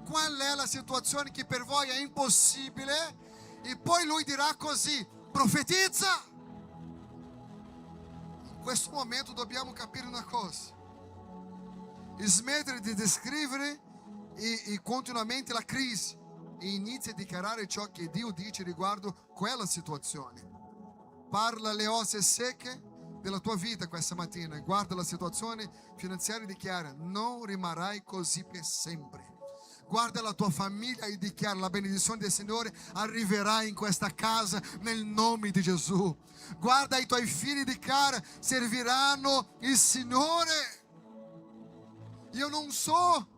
Qual è la situazione che per voi è impossibile? E poi Lui dirà così: profetizza. In questo momento dobbiamo capire una cosa: smettere di descrivere e continuamente la crisi e inizia a dichiarare ciò che Dio dice riguardo quella situazione. Parla alle ossa secche della tua vita questa mattina e guarda la situazione finanziaria e dichiara: non rimarrai così per sempre. Guarda la tua famiglia e dichiara: la benedizione del Signore arriverà in questa casa nel nome di Gesù. Guarda i tuoi figli e dichiara: serviranno il Signore. Io non so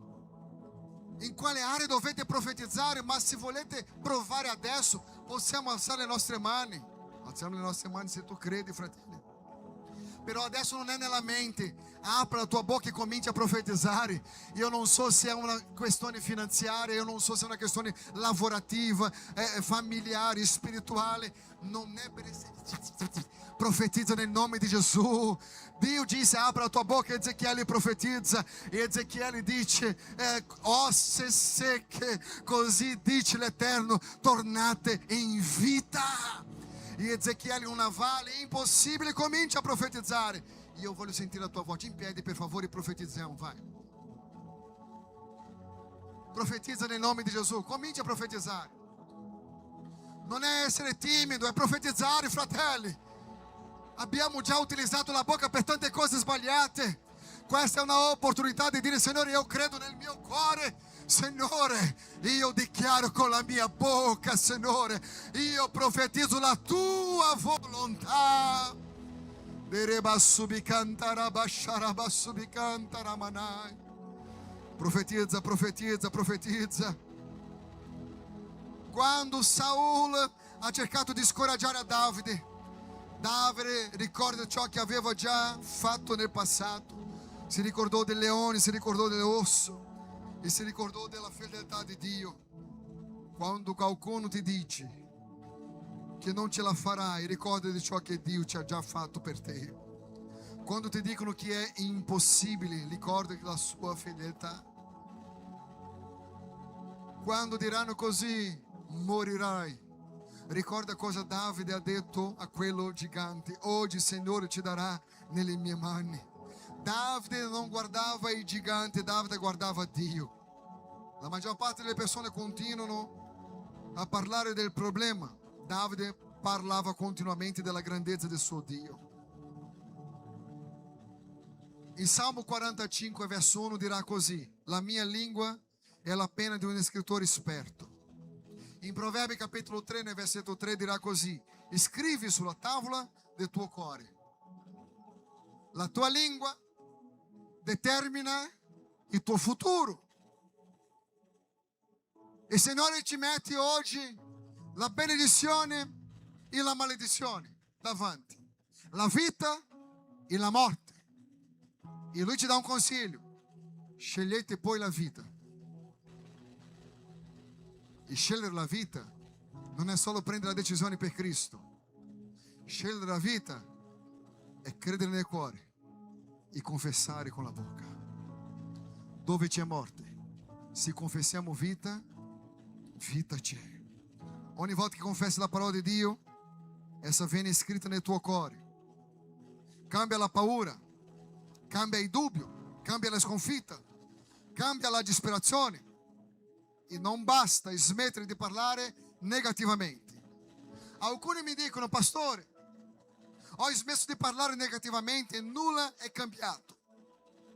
in quale area dovete profetizzare, ma se volete provare adesso possiamo alzare le nostre mani. Alziamo le nostre mani se tu credi, fratelli. Però adesso non è nella mente. Apra la tua bocca e cominci a profetizzare. Io non so se è una questione finanziaria, io non so se è una questione lavorativa, familiare, spirituale. Non è per essere... Profetizza nel nome di Gesù. Dio disse: apra la tua bocca. Ezechiele profetizza e Ezechiele dice: ossa secche, così dice l'Eterno, tornate in vita. E Ezechiele in una valle impossibile comincia a profetizzare. Io voglio sentire la tua voce. In piedi per favore, profetizziamo, vai. Profetizza nel nome di Gesù, comincia a profetizzare. Non è essere timido, è profetizzare, fratelli. Abbiamo già utilizzato la bocca per tante cose sbagliate. Questa è un'opportunità di dire: Signore, io credo nel mio cuore. Signore, io dichiaro con la mia bocca, Signore, io profetizzo la tua volontà. Profetizza, profetizza, profetizza. Quando Saul ha cercato di scoraggiare a Davide, Davide ricorda ciò che aveva già fatto nel passato. Si ricordò del leone, si ricordò dell'orso e si ricordò della fedeltà di Dio. Quando qualcuno ti dice che non ce la farai, ricorda di ciò che Dio ci ha già fatto per te. Quando ti dicono che è impossibile, ricorda la sua fedeltà. Quando diranno così: morirai, Ricorda cosa Davide ha detto a quello gigante: oggi il Signore ci darà nelle mie mani. Davide non guardava il gigante, Davide guardava Dio. La maggior parte delle persone continuano a parlare del problema. Davide parlava continuamente della grandezza del suo Dio. Il Salmo 45, verso 1 dirà così: la mia lingua è la penna di un scrittore esperto. In Proverbi capitolo 3, nel versetto 3 dirà così: scrivi sulla tavola del tuo cuore. La tua lingua determina il tuo futuro. Il Signore ci mette oggi la benedizione e la maledizione davanti, la vita e la morte. E Lui ci dà un consiglio: scegliete poi la vita. E scegliere la vita non è solo prendere la decisione per Cristo. Scegliere la vita è credere nel cuore e confessare con la bocca. Dove c'è morte, se confessiamo vita, vita c'è. Ogni volta che confessi la parola di Dio, essa viene scritta nel tuo cuore. Cambia la paura, cambia il dubbio, cambia la sconfitta, cambia la disperazione. E non basta smettere di parlare negativamente. Alcuni mi dicono: pastore, ho smesso di parlare negativamente e nulla è cambiato.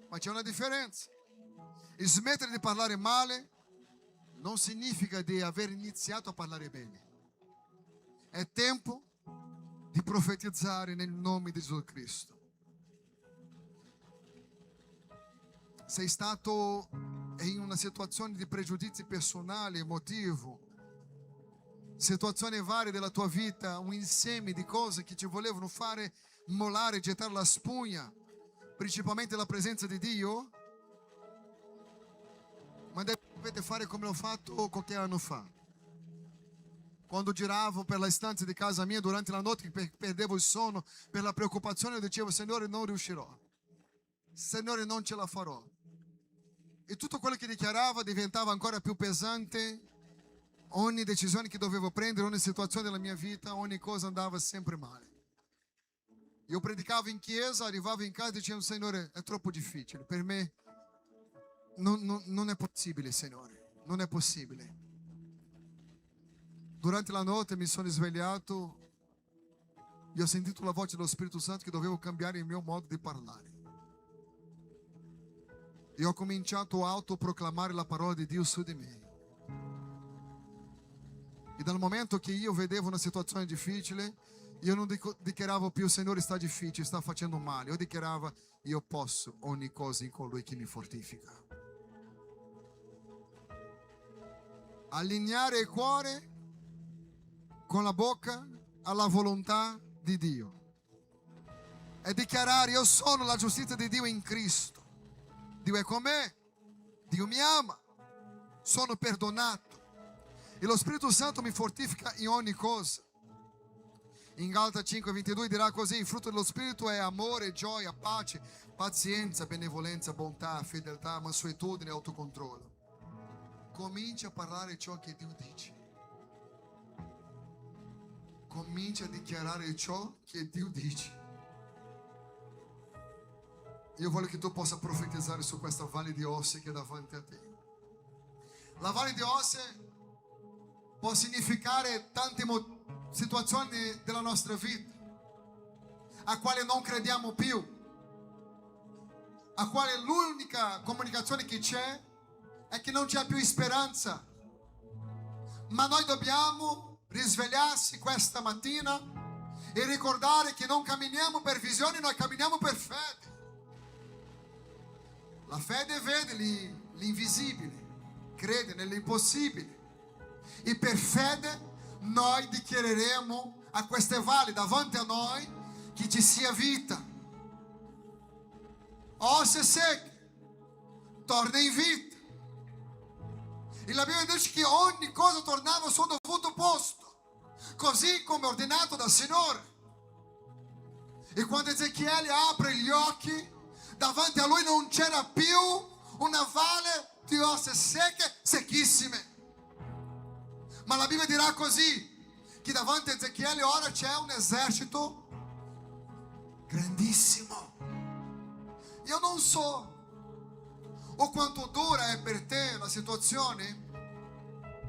Ma c'è una differenza. Smettere di parlare male non significa di aver iniziato a parlare bene. È tempo di profetizzare nel nome di Gesù Cristo. Sei stato in una situazione di pregiudizi personali, emotivo, situazioni varie della tua vita, un insieme di cose che ti volevano fare mollare, gettare la spugna, principalmente la presenza di Dio, ma dovete fare come l'ho fatto qualche anno fa. Quando giravo per le stanze di casa mia durante la notte, perdevo il sonno per la preoccupazione, dicevo: Signore, non riuscirò, Signore, non ce la farò. E tutto quello che dichiarava diventava ancora più pesante. Ogni decisione che dovevo prendere, ogni situazione della mia vita, ogni cosa andava sempre male. Io predicavo in chiesa, arrivavo in casa dicendo: Signore, è troppo difficile, per me non è possibile, Signore, non è possibile. Durante la notte mi sono svegliato e ho sentito la voce dello Spirito Santo che dovevo cambiare il mio modo di parlare. E ho cominciato a autoproclamare la parola di Dio su di me. E dal momento che io vedevo una situazione difficile, io non dichiaravo più: Signore, sta difficile, sta facendo male. Io dichiaravo: io posso ogni cosa in colui che mi fortifica. Allineare il cuore con la bocca alla volontà di Dio e dichiarare: io sono la giustizia di Dio in Cristo. Dio è con me, Dio mi ama, sono perdonato e lo Spirito Santo mi fortifica in ogni cosa. In Galata 5:22 dirà così: il frutto dello Spirito è amore, gioia, pace, pazienza, benevolenza, bontà, fedeltà, mansuetudine e autocontrollo. Comincia a parlare ciò che Dio dice. Comincia a dichiarare ciò che Dio dice. Io voglio che tu possa profetizzare su questa valle di osse che è davanti a te. La valle di osse può significare tante situazioni della nostra vita a quale non crediamo più, a quale l'unica comunicazione che c'è è che non c'è più speranza. Ma noi dobbiamo risvegliarsi questa mattina e ricordare che non camminiamo per visioni, noi camminiamo per fede. La fede vede l'invisibile, crede nell'impossibile. E per fede noi dichiareremo a queste valli davanti a noi che ci sia vita. Ossa secche, torna in vita. E la Bibbia dice che ogni cosa tornava al suo dovuto posto, così come ordinato dal Signore. E quando Ezechiele apre gli occhi, davanti a lui non c'era più una valle di ossa secche, secchissime. Ma la Bibbia dirà così, che davanti a Ezechiele ora c'è un esercito grandissimo. Io non so o quanto dura è per te la situazione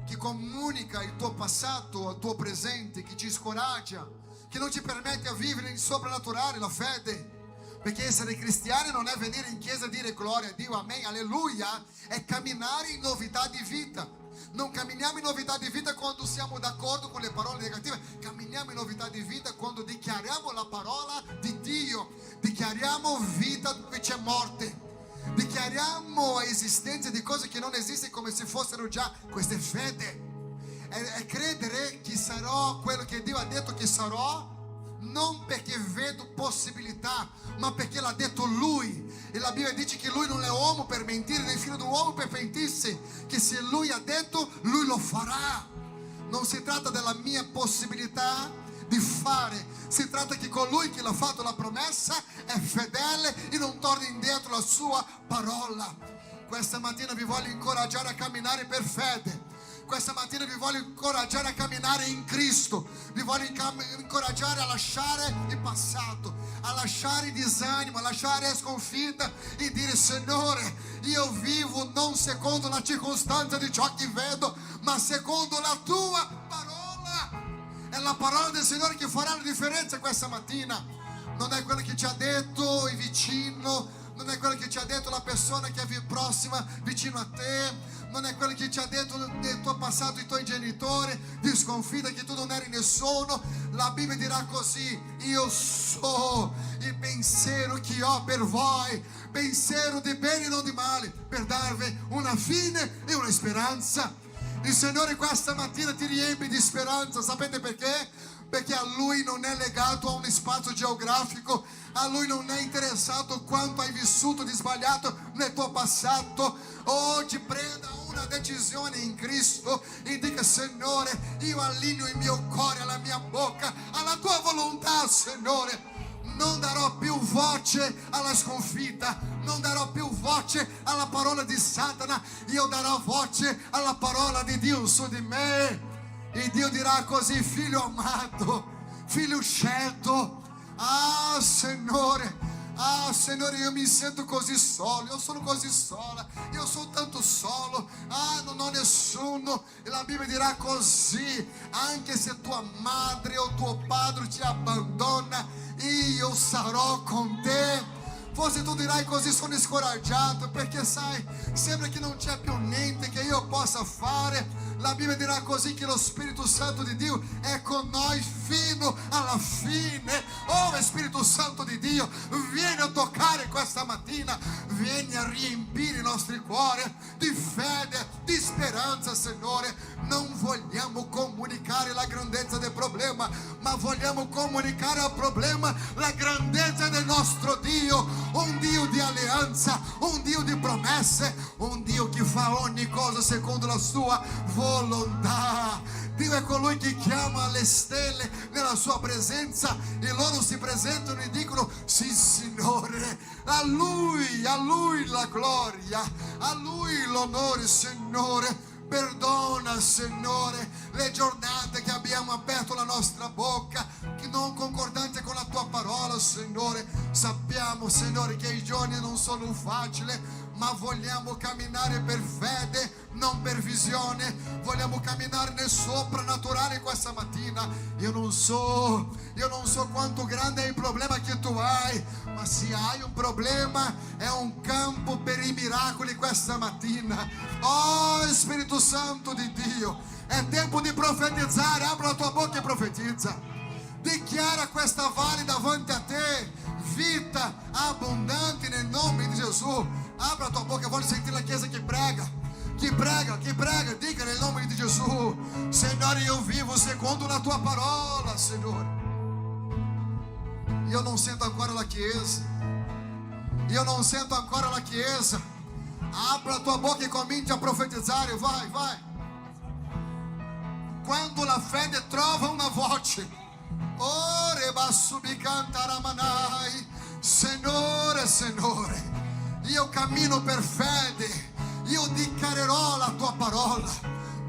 che comunica il tuo passato al tuo presente, che ti scoraggia, che non ti permette a vivere il soprannaturale, la fede. Perché essere cristiani non è venire in chiesa e dire gloria a Dio, amen, alleluia, è camminare in novità di vita. Non camminiamo in novità di vita quando siamo d'accordo con le parole negative, camminiamo in novità di vita quando dichiariamo la parola di Dio, dichiariamo vita dove c'è morte, dichiariamo esistenza di cose che non esistono come se fossero già. Questa è fede, è credere che sarò quello che Dio ha detto che sarò, non perché vedo possibilità, ma perché l'ha detto Lui. E la Bibbia dice che Lui non è uomo per mentire, né figlio di un uomo per pentirsi, che se Lui ha detto, Lui lo farà. Non si tratta della mia possibilità di fare, si tratta che colui che l'ha fatto la promessa è fedele e non torna indietro la sua parola. Questa mattina vi voglio incoraggiare a camminare per fede. Questa mattina vi voglio incoraggiare a camminare in Cristo, vi voglio incoraggiare a lasciare il passato, a lasciare il disânimo, a lasciare la sconfitta e dire: Signore, io vivo non secondo la circostanza di ciò che vedo, ma secondo la tua parola. È la parola del Signore che farà la differenza questa mattina. Non è quello che ci ha detto il vicino, non è quello che ci ha detto la persona che è prossima vicino a te, non è quello che ci ha detto nel tuo passato i tuoi genitori di sconfitta, che tu non eri nessuno. La Bibbia dirà così: io so il pensiero che ho per voi, pensiero di bene e non di male, per darvi una fine e una speranza. Il Signore questa mattina ti riempie di speranza. Sapete perché? Perché a Lui non è legato a un spazio geografico, a Lui non è interessato quanto hai vissuto di sbagliato nel tuo passato. Oggi prenda una decisione in Cristo e dica: Signore, io allineo il mio cuore alla mia bocca, alla tua volontà, Signore. Non darò più voce alla sconfitta, non darò più voce alla parola di Satana, io darò voce alla parola di Dio su di me. E Dio dirà così: figlio amato, figlio scelto. Ah Signore, io mi sento così solo, io sono così sola, io sono tanto solo, non ho nessuno. E la Bibbia dirà così: anche se tua madre o tuo padre ti abbandona, io sarò con te. Forse tu dirai: così sono scoraggiato, perché sai, sembra che non c'è più niente che io possa fare. La Bibbia dirà così che lo Spirito Santo di Dio è con noi fino alla fine. Oh Spirito Santo di Dio, vieni a toccare questa mattina, vieni a riempire i nostri cuori di fede, di speranza, Signore. Non vogliamo comunicare la grandezza del problema, ma vogliamo comunicare al problema la grandezza del nostro Dio, un Dio di alleanza, un Dio di promesse, un Dio che fa ogni cosa secondo la sua volontà. Dio è colui che chiama le stelle nella sua presenza e loro si presentano e dicono: sì Signore. A Lui la gloria, a Lui l'onore, Signore. Perdona, Signore, le giornate che abbiamo aperto la nostra bocca, che non concordante con la tua parola, Signore. Sappiamo, Signore, che i giorni non sono facili, ma vogliamo camminare per fede, non per visione. Vogliamo camminare nel soprannaturale questa mattina. Io non so quanto grande è il problema che tu hai, ma se hai un problema è un campo per i miracoli questa mattina. Oh Spirito Santo di Dio, è tempo di profetizzare. Apri la tua bocca e profetizza. Dichiara questa valle davanti a te, vita abbondante nel nome di Gesù. Apri la tua bocca, voglio sentire la chiesa che prega. Chi prega, dica nel nome di Gesù: Signore, io vivo secondo la tua parola, Signore. Io non sento ancora la chiesa. Io non sento ancora la chiesa. Apri la tua bocca e comincia a profetizzare. Vai. Quando la fede trova una voce, oh rebassubi cantaramanai. Signore, io cammino per fede. Io dichiarerò la tua parola,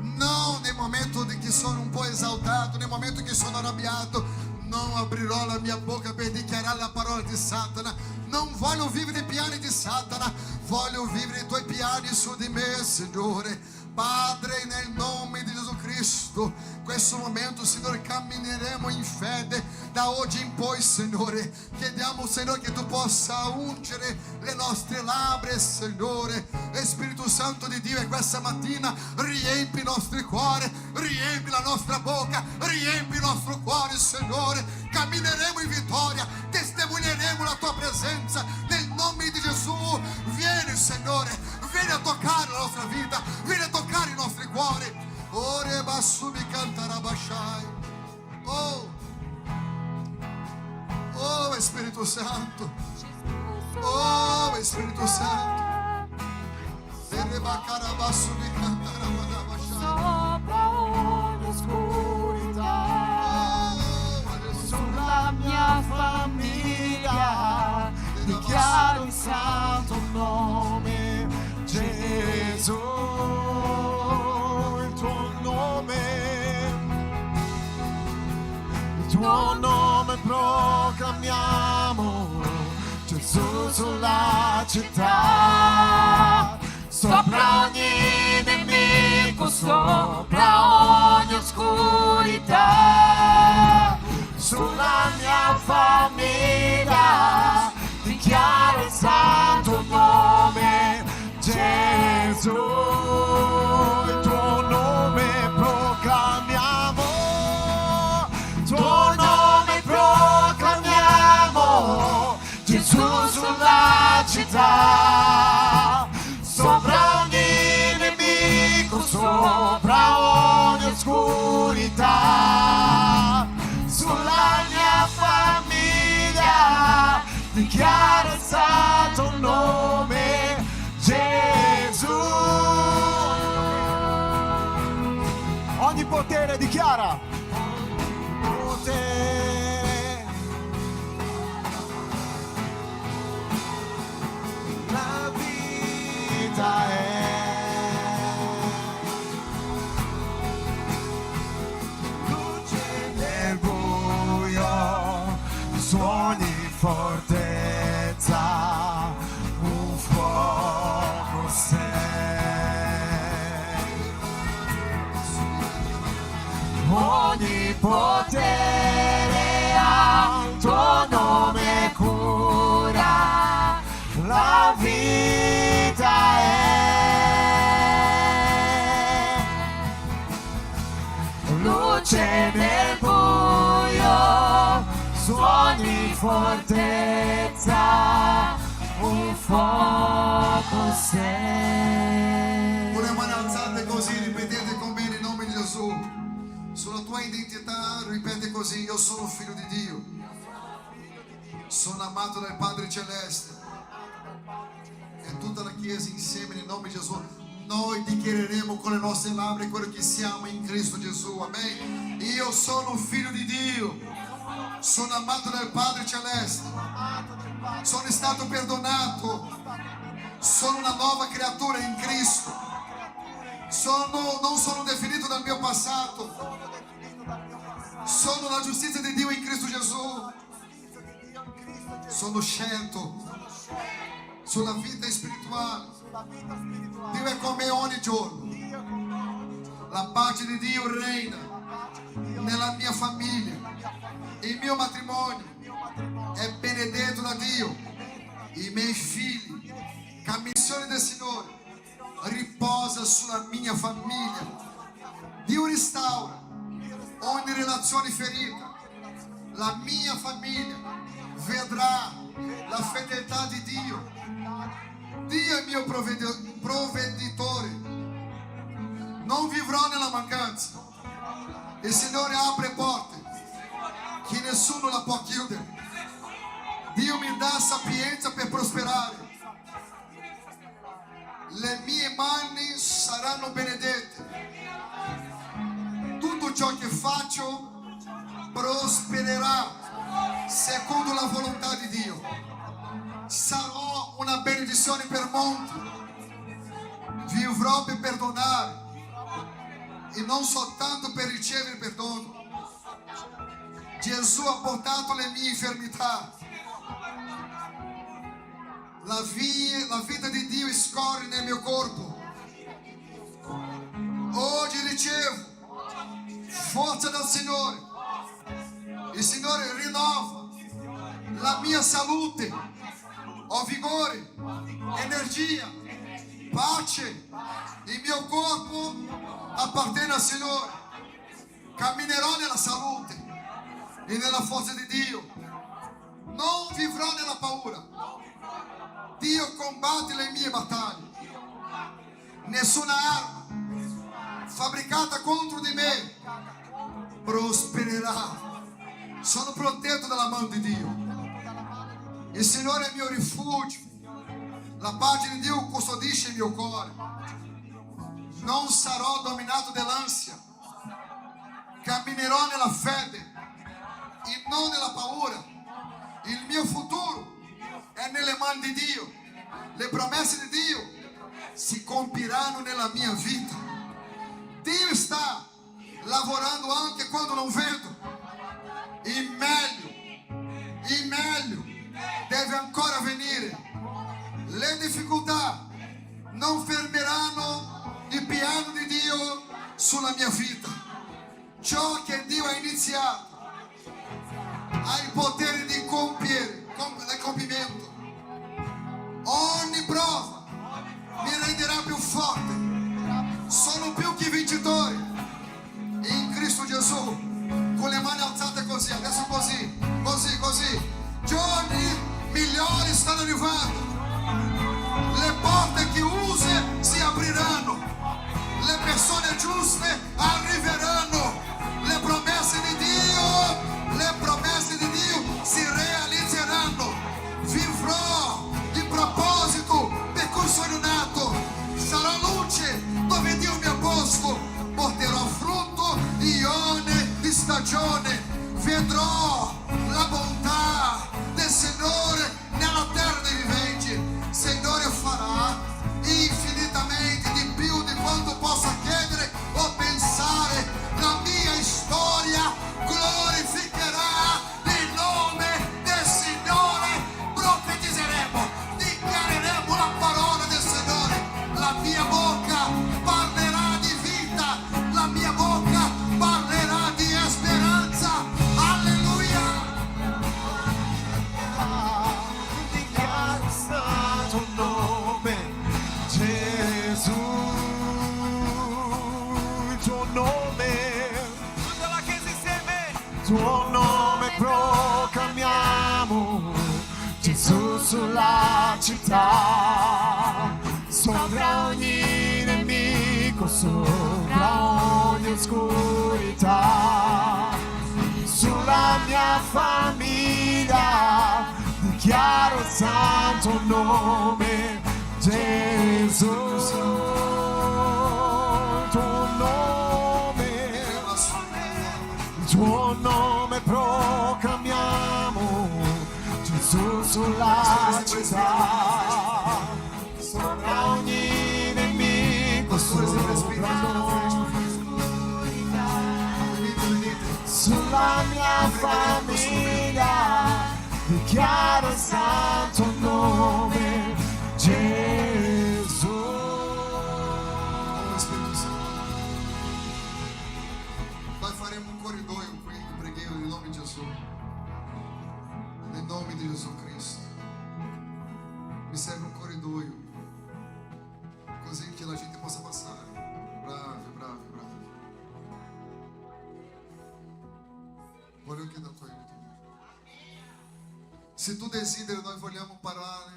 non nel momento di che sono un po' esaltato, nel momento che sono arrabbiato, non aprirò la mia bocca per dichiarare la parola di Satana. Non voglio vivere i piani di Satana, voglio vivere i tuoi piani su di me, Signore. Padre, nel nome di Gesù Cristo, questo momento, Signore, cammineremo in fede da oggi in poi, Signore. Chiediamo, Signore, che tu possa ungere le nostre labbra, Signore. E Spirito Santo di Dio, e questa mattina riempi i nostri cuori, riempi la nostra bocca, riempi il nostro cuore, Signore. Cammineremo in vittoria, testimonieremo la tua presenza nel nome di Gesù. Vieni, Signore, vieni a toccare la nostra vita, vieni a toccare i nostri cuori. Ore basumi cantarabashai. Oh Spirito Santo, oh Spirito Santo. Serebacarabasumi cantarabashai.
Sopra ogni oscurità, sulla mia famiglia, dichiaro il santo nome, Gesù, il tuo nome proclamiamo, Gesù sulla città, sopra ogni nemico, sopra ogni oscurità, sulla mia famiglia, dichiaro il santo nome, Gesù, il tuo nome proclamiamo, il tuo nome proclamiamo, Gesù sulla città, sopra ogni nemico, sopra ogni oscurità, sulla mia famiglia, dichiaro il santo nome, Gesù. Ogni potere dichiara. Potere. La vita è luce nel buio, su ogni fortezza, un fuoco sei. Ogni potere ha il tuo nome, cura, la vita è luce nel buio, su ogni fortezza, un fuoco sei.
Con le mani alzate così, ripetete con me il nome di Gesù. Sulla tua identità ripete così: io sono figlio di Dio, sono amato dal Padre Celeste. E tutta la Chiesa insieme nel nome di Gesù, noi dichiareremo con le nostre labbra quello che siamo in Cristo Gesù. Amen. Io sono un figlio di Dio, sono amato dal Padre Celeste, sono stato perdonato, sono una nuova creatura in Cristo, non sono definito dal mio passato, sono la giustizia di Dio in Cristo Gesù, sono scelto sulla vita spirituale. Dio è con me ogni giorno, la pace di Dio reina nella mia famiglia, il mio matrimonio è benedetto da Dio, i miei figli, commissione del Signore riposa sulla mia famiglia. Dio restaura ogni relazione ferita, la mia famiglia vedrà la fedeltà di Dio. Dio è il mio provveditore, non vivrò nella mancanza. Il Signore apre porte che nessuno la può chiudere. Dio mi dà sapienza per prosperare. Le mie mani saranno benedette. Tutto ciò che faccio prospererà secondo la volontà di Dio. Sarò una benedizione per molti. Vivrò per perdonare. e non soltanto per ricevere perdono. Gesù ha portato le mie infermità. La vita di Dio scorre nel mio corpo. Oggi ricevo forza dal Signore. Il Signore rinnova la mia salute. Ho vigore, energia, pace. Il mio corpo appartiene al Signore. Camminerò nella salute e nella forza di Dio. Non vivrò nella paura. Dio combatte le mie battaglie. Nessuna arma fabbricata contro di me prospererà. Sono protetto dalla mano di Dio. Il Signore è il mio rifugio. La pace di Dio custodisce il mio cuore. Non sarò dominato dall'ansia. Camminerò nella fede e non nella paura. Il mio futuro è nelle mani di Dio. Le promesse di Dio si compiranno nella mia vita. Dio sta lavorando anche quando non vedo. Il meglio deve ancora venire. Le difficoltà non fermeranno il piano di Dio sulla mia vita. Ciò che Dio ha iniziato ha il potere di compimento. Ogni prova mi renderà più forte. Sono più che vincitore in Cristo Gesù. Con le mani alzate così, adesso così. Giorni migliori stanno arrivando. Le porte chiuse si apriranno. Le persone giuste arriveranno. Le promesse di Dio si realizzeranno. Vivrò il proposito per cui sono nato. Sarò luce dove Dio mi ha posto. Porterò frutto di ogni stagione. Vedrò la bontà del Signore nella terra dei viventi. Il Signore farà infinitamente di più di quanto possa chiedere o pensare. La mia storia glorificherà il nome del Signore. Profetizzeremo, dichiareremo la parola del Signore. La mia bocca parlerà di vita, la mia bocca parlerà di speranza. Alleluia.
Dichiaro santo nome, Gesù, il tuo nome, tutta la chiesa insieme, il tuo nome proclamiamo, Gesù sulla città, sopra ogni nemico, sopra ogni oscurità, sulla mia famiglia, dichiaro il santo nome, Gesù, il tuo nome proclamiamo, Gesù sulla città, sopra ogni nemico, sulla mia famiglia, dichiaro il santo nome, Gesù.
Oh, Spirito Santo. Noi faremo un corridoio qui in preghiera nel nome di Gesù. Nel nome di Gesù Cristo. Mi serve un corridoio, così che la gente possa passare. Bravi. Voglio chiedere al tuo aiuto. Se tu desideri, noi vogliamo parlare.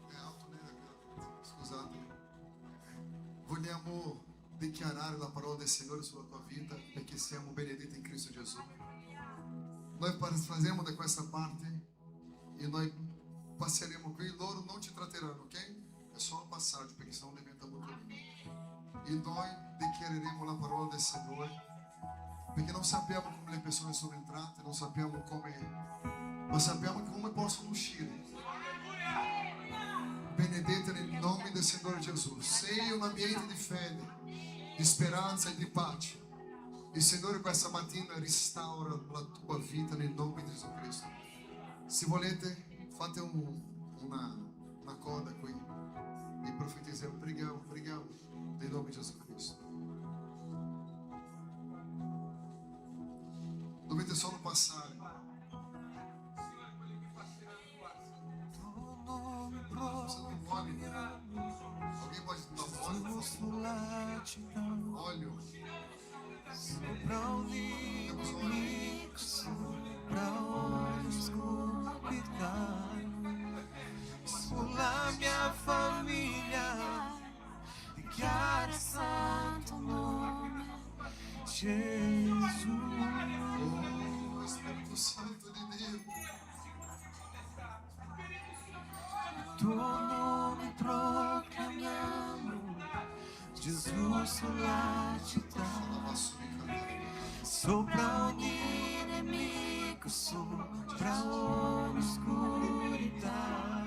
È alto, né? Scusate. Vogliamo dichiarare la parola del Signore sulla tua vita, perché siamo benedetti in Cristo Gesù. Noi faremo da questa parte e noi passeremo qui. Loro non ci tratteranno, ok? È solo un passaggio, perché senão diventa molto lungo. E noi dichiareremo la parola del Signore, perché non sappiamo come le persone sono entrate, non sappiamo come, ma sappiamo come possono uscire. Benedetta nel nome del Signore Gesù. Sei un ambiente di fede di speranza e di pace. Il Signore questa mattina restaura la tua vita nel nome di Gesù Cristo. Se volete, fate una coda qui e profetizziamo, preghiamo nel nome di Gesù Cristo. Dovete solo passare. Alguém pode dar óleo?
Sopra o inimigo, sopra onde escuridão, sulla mia famiglia, dichiara il santo nome, Gesù.
Oh, Espírito Santo de Deus.
Tuo nome proclamiamo, Gesù sulla città, sopra ogni nemico, sopra ogni oscurità,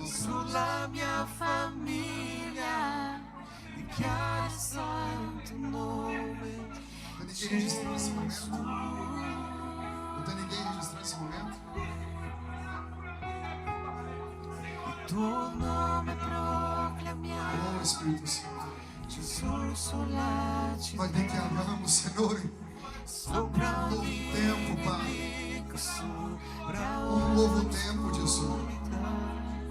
sulla mia famiglia, dichiara il santo nome,
Não tem ninguém registrando esse momento? Não tem ninguém registrando esse momento?
tuo nome proclamiamo,
Oh, Espírito Santo.
Gesù sulla città,
Nós declaramos, Senhor,
sopra
um
ogni
novo tempo, Pai.
nemico, sopra
Um novo
ogni
tempo, Jesus.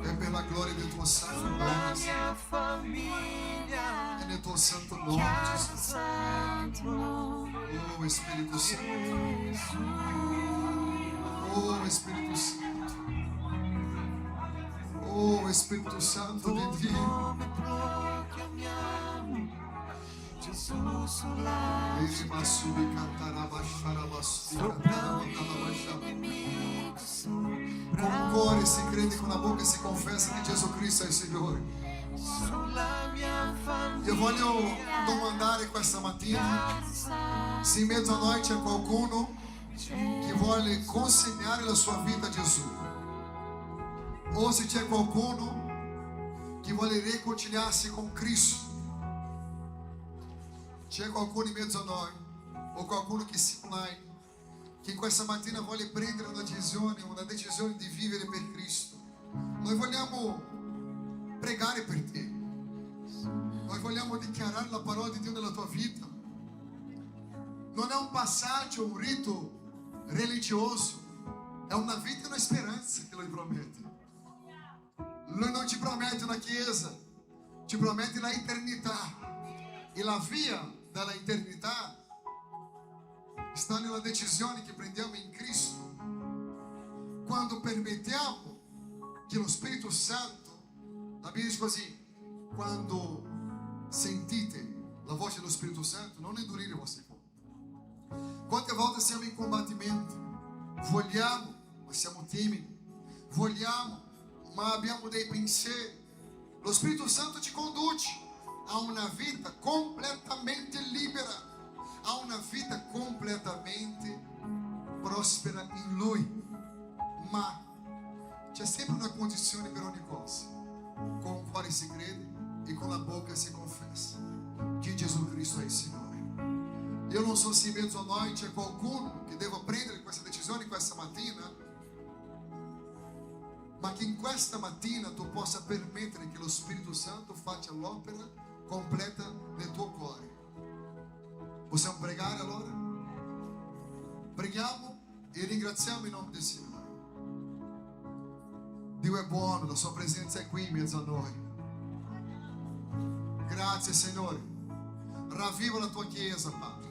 É pela glória de Tua santo
la
nome.
mia famiglia,
É no Teu santo nome,
chiara il
Jesus.
santo nome,
Oh, Espírito Santo. Oh, Espírito Santo. Oh, Espírito Santo
tuo
de Deus.
nome proclamiamo, Gesù sulla
Ele massubi cantarabacharabassi
sopra ogni
cantarabacharabassi.
nemico,
Com
sopra
o cuore si crede, com a boca si confessa que Jesus Cristo é Signore.
sulla mia famiglia,
Eu voglio domandare questa mattina se in mezzo a noi c'è qualcuno che vuole consegnare la sua vita a Gesù. Ou se c'è qualcuno che vuole riconciliarsi con Cristo. C'è qualcuno in mezzo a noi, o qualcuno che sia online, che questa mattina vuole prendere una decisione di vivere per Cristo. Noi vogliamo pregare per te. Noi vogliamo dichiarare la parola di Dio nella tua vita. Non è un passaggio, un rito religioso, è una vita e una speranza che Lui promette. Lui non ci promette una chiesa, ci promette la eternità. E la via dalla eternità sta nella decisione che prendiamo in Cristo. Quando permettiamo che lo Spirito Santo, la Bibbia dice così, quando sentite la voce dello Spirito Santo, non indurire i vostri cuori. Quante volte siamo in combattimento, vogliamo, ma siamo timidi, vogliamo, ma abbiamo dei pensieri. Lo Spirito Santo ti conduce a una vita completamente libera, a una vita completamente prospera in Lui. Ma c'è sempre una condizione per ogni cosa. Con il cuore si crede e con la bocca si confessa che Gesù Cristo è il Signore. Io non so se in mezzo a noi c'è qualcuno che deve prendere questa decisione questa mattina, ma che in questa mattina tu possa permettere che lo Spirito Santo faccia l'opera completa nel tuo cuore. Possiamo pregare allora? Preghiamo e ringraziamo in nome del Signore. Dio è buono, la sua presenza è qui in mezzo a noi. Grazie Signore. Ravviva la tua chiesa, Padre.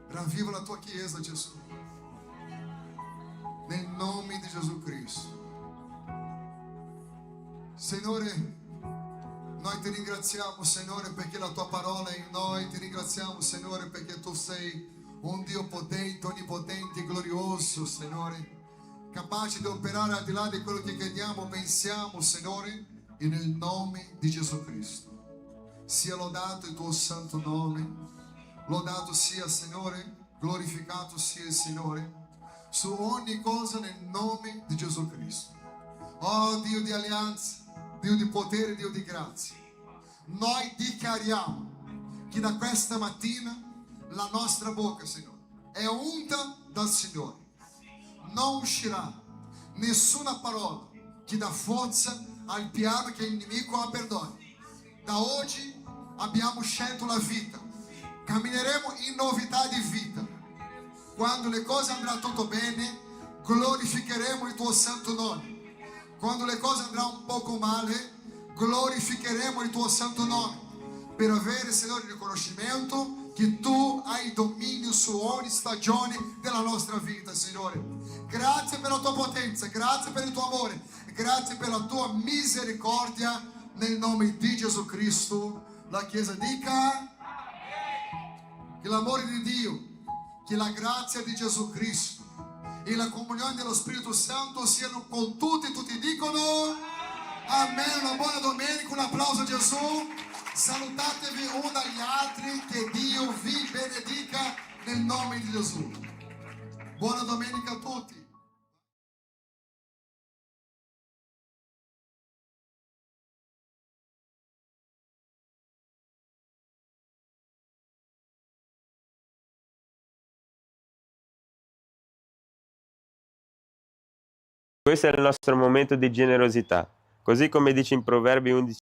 Ravviva la tua chiesa, Gesù. Nel nome di Gesù Cristo. Signore, noi ti ringraziamo, Signore, perché la tua parola è in noi. Ti ringraziamo, Signore, perché tu sei un Dio potente, onnipotente, glorioso, Signore, capace di operare al di là di quello che chiediamo, pensiamo, Signore, e nel nome di Gesù Cristo. Sia lodato il tuo santo nome, lodato sia, Signore, glorificato sia il Signore, su ogni cosa nel nome di Gesù Cristo. Oh Dio di alleanza, Dio di potere, Dio di grazia, noi dichiariamo che da questa mattina la nostra bocca, Signore, è unta dal Signore. Non uscirà nessuna parola che dà forza al piano che il nemico ha per noi. Da oggi abbiamo scelto la vita, cammineremo in novità di vita. Quando le cose andranno tutto bene, glorificheremo il tuo santo nome. Quando le cose andranno un poco male, glorificheremo il tuo santo nome, per avere, Signore, il riconoscimento che tu hai dominio su ogni stagione della nostra vita, Signore. Grazie per la tua potenza, grazie per il tuo amore, grazie per la tua misericordia, nel nome di Gesù Cristo. La Chiesa dica: che l'amore di Dio, che la grazia di Gesù Cristo e la comunione dello Spirito Santo siano con tutti. Tutti dicono amen. Una buona domenica, un applauso a Gesù. Salutatevi uno agli altri, che Dio vi benedica nel nome di Gesù. Buona domenica a tutti.
Questo è il nostro momento di generosità. Così come dice in Proverbi 11.